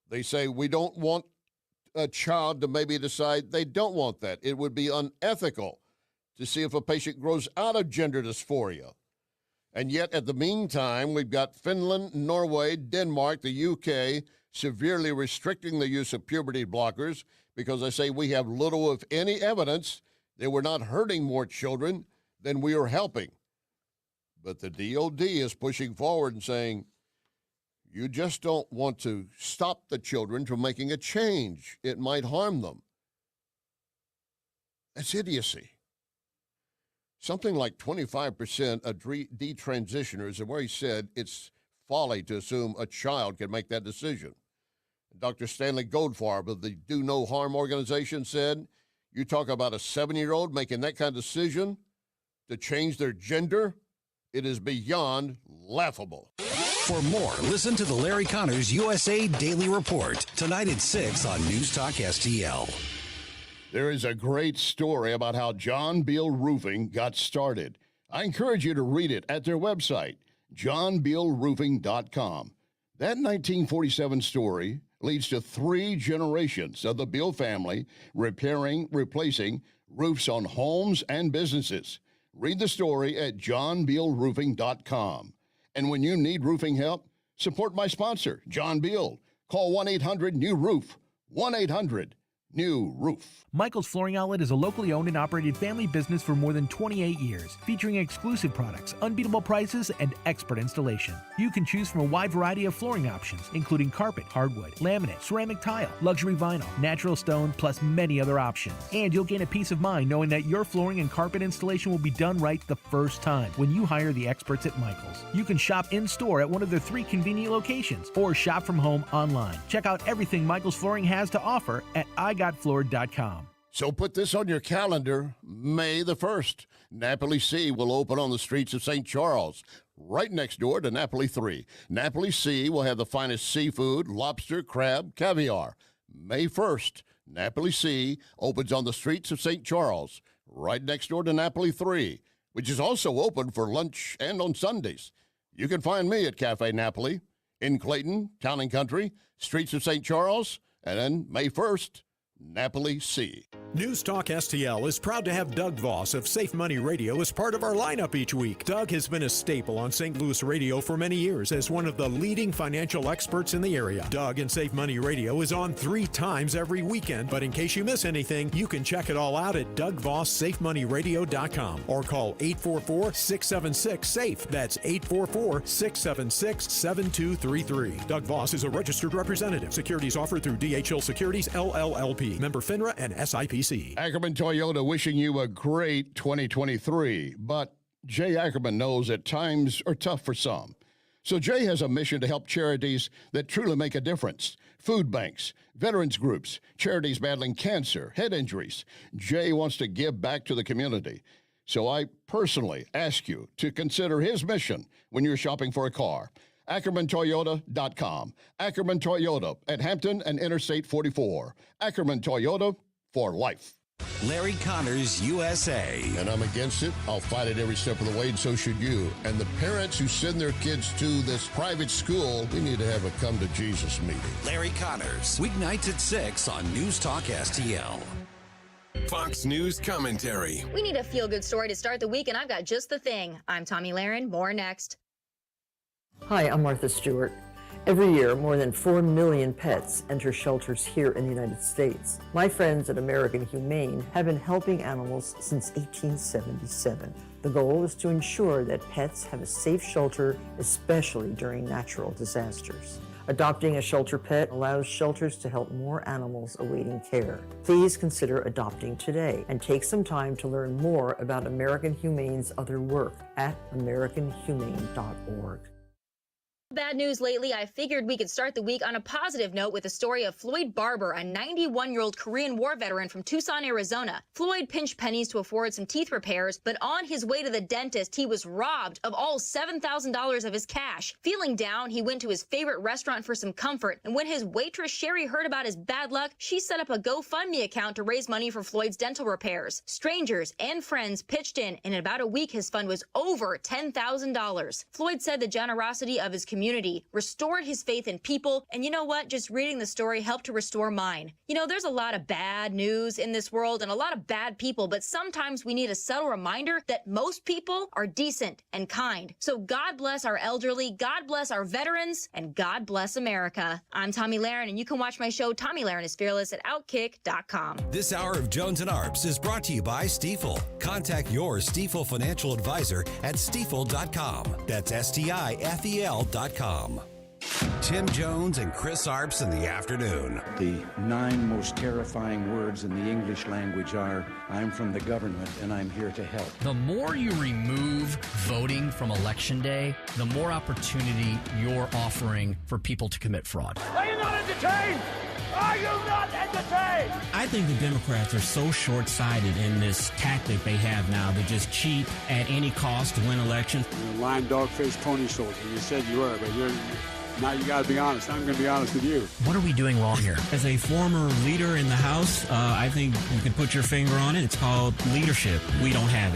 They say we don't want a child to maybe decide they don't want that. It would be unethical to see if a patient grows out of gender dysphoria. And yet, at the meantime, we've got Finland, Norway, Denmark, the UK severely restricting the use of puberty blockers because they say we have little, if any, evidence that we're not hurting more children than we are helping. But the DOD is pushing forward and saying, you just don't want to stop the children from making a change. It might harm them. That's idiocy. Something like 25% of detransitioners have already said it's folly to assume a child can make that decision. Dr. Stanley Goldfarb of the Do No Harm organization said, you talk about a 7-year-old making that kind of decision to change their gender, it is beyond laughable. For more, listen to the Larry Connors USA Daily Report tonight at 6 on News Talk STL. There is a great story about how John Beal Roofing got started. I encourage you to read it at their website, johnbealroofing.com. That 1947 story leads to 3 generations of the Beal family repairing, replacing roofs on homes and businesses. Read the story at johnbealroofing.com. And when you need roofing help, support my sponsor, John Beal. Call 1-800-NEW-ROOF, 1-800-NEW-ROOF. Michael's Flooring Outlet is a locally owned and operated family business for more than 28 years, featuring exclusive products, unbeatable prices, and expert installation. You can choose from a wide variety of flooring options, including carpet, hardwood, laminate, ceramic tile, luxury vinyl, natural stone, plus many other options. And you'll gain a peace of mind knowing that your flooring and carpet installation will be done right the first time when you hire the experts at Michael's. You can shop in-store at one of their 3 convenient locations or shop from home online. Check out everything Michael's Flooring has to offer at igotfloored.com. So put this on your calendar, May the 1st. Napoli Sea will open on the streets of St. Charles. right next door to Napoli 3. Napoli C will have the finest seafood, lobster, crab, caviar. May 1st, Napoli C opens on the streets of St. Charles, right next door to Napoli 3, which is also open for lunch and on Sundays. You can find me at Cafe Napoli in Clayton, Town and Country, streets of St. Charles, and then May 1st, Napoli C. News Talk STL is proud to have Doug Voss of Safe Money Radio as part of our lineup each week. Doug has been a staple on St. Louis radio for many years as one of the leading financial experts in the area. Doug and Safe Money Radio is on 3 times every weekend, but in case you miss anything, you can check it all out at DougVossSafeMoneyRadio.com or call 844-676-SAFE. That's 844-676-7233. Doug Voss is a registered representative. Securities offered through DHL Securities, LLLP. Member FINRA and SIPC. Ackerman Toyota wishing you a great 2023, but Jay Ackerman knows that times are tough for some. So Jay has a mission to help charities that truly make a difference. Food banks, veterans groups, charities battling cancer, head injuries. Jay wants to give back to the community. So I personally ask you to consider his mission when you're shopping for a car. AckermanToyota.com. Ackerman Toyota at Hampton and Interstate 44. Ackerman Toyota for life. Larry Connors, USA. And I'm against it. I'll fight it every step of the way, and so should you. And the parents who send their kids to this private school, we need to have a come to Jesus meeting. Larry Connors, weeknights at 6 on News Talk STL. Fox News commentary. We need a feel-good story to start the week, and I've got just the thing. I'm Tommy Lahren. More next. Hi, I'm Martha Stewart. Every year, more than 4 million pets enter shelters here in the United States. My friends at American Humane have been helping animals since 1877. The goal is to ensure that pets have a safe shelter, especially during natural disasters. Adopting a shelter pet allows shelters to help more animals awaiting care. Please consider adopting today and take some time to learn more about American Humane's other work at americanhumane.org. Bad news lately. I figured we could start the week on a positive note with the story of Floyd Barber, a 91-year-old Korean War veteran from Tucson, Arizona. Floyd pinched pennies to afford some teeth repairs, but on his way to the dentist, he was robbed of all $7,000 of his cash. Feeling down, he went to his favorite restaurant for some comfort, and when his waitress Sherry heard about his bad luck, she set up a GoFundMe account to raise money for Floyd's dental repairs. Strangers and friends pitched in, and in about a week, his fund was over $10,000. Floyd said the generosity of his community restored his faith in people, and you know what? Just reading the story helped to restore mine. You know, there's a lot of bad news in this world and a lot of bad people, but sometimes we need a subtle reminder that most people are decent and kind. So God bless our elderly, God bless our veterans, and God bless America. I'm Tommy Lahren, and you can watch my show Tommy Lahren is Fearless at Outkick.com. This hour of Jones and Arps is brought to you by Stifel. Contact your Stifel financial advisor at Stifel.com. That's STIFEL.com. Tim Jones and Chris Arps in the afternoon. The 9 most terrifying words in the English language are, I'm from the government and I'm here to help. The more you remove voting from Election Day, the more opportunity you're offering for people to commit fraud. Are you not entertained? Are you not entertained? I think the Democrats are so short-sighted in this tactic they have now to just cheat at any cost to win elections. You're a lying dog-faced pony soldier. You said you were, but now you got to be honest. I'm going to be honest with you. What are we doing wrong here? As a former leader in the House, I think you can put your finger on it. It's called leadership. We don't have it.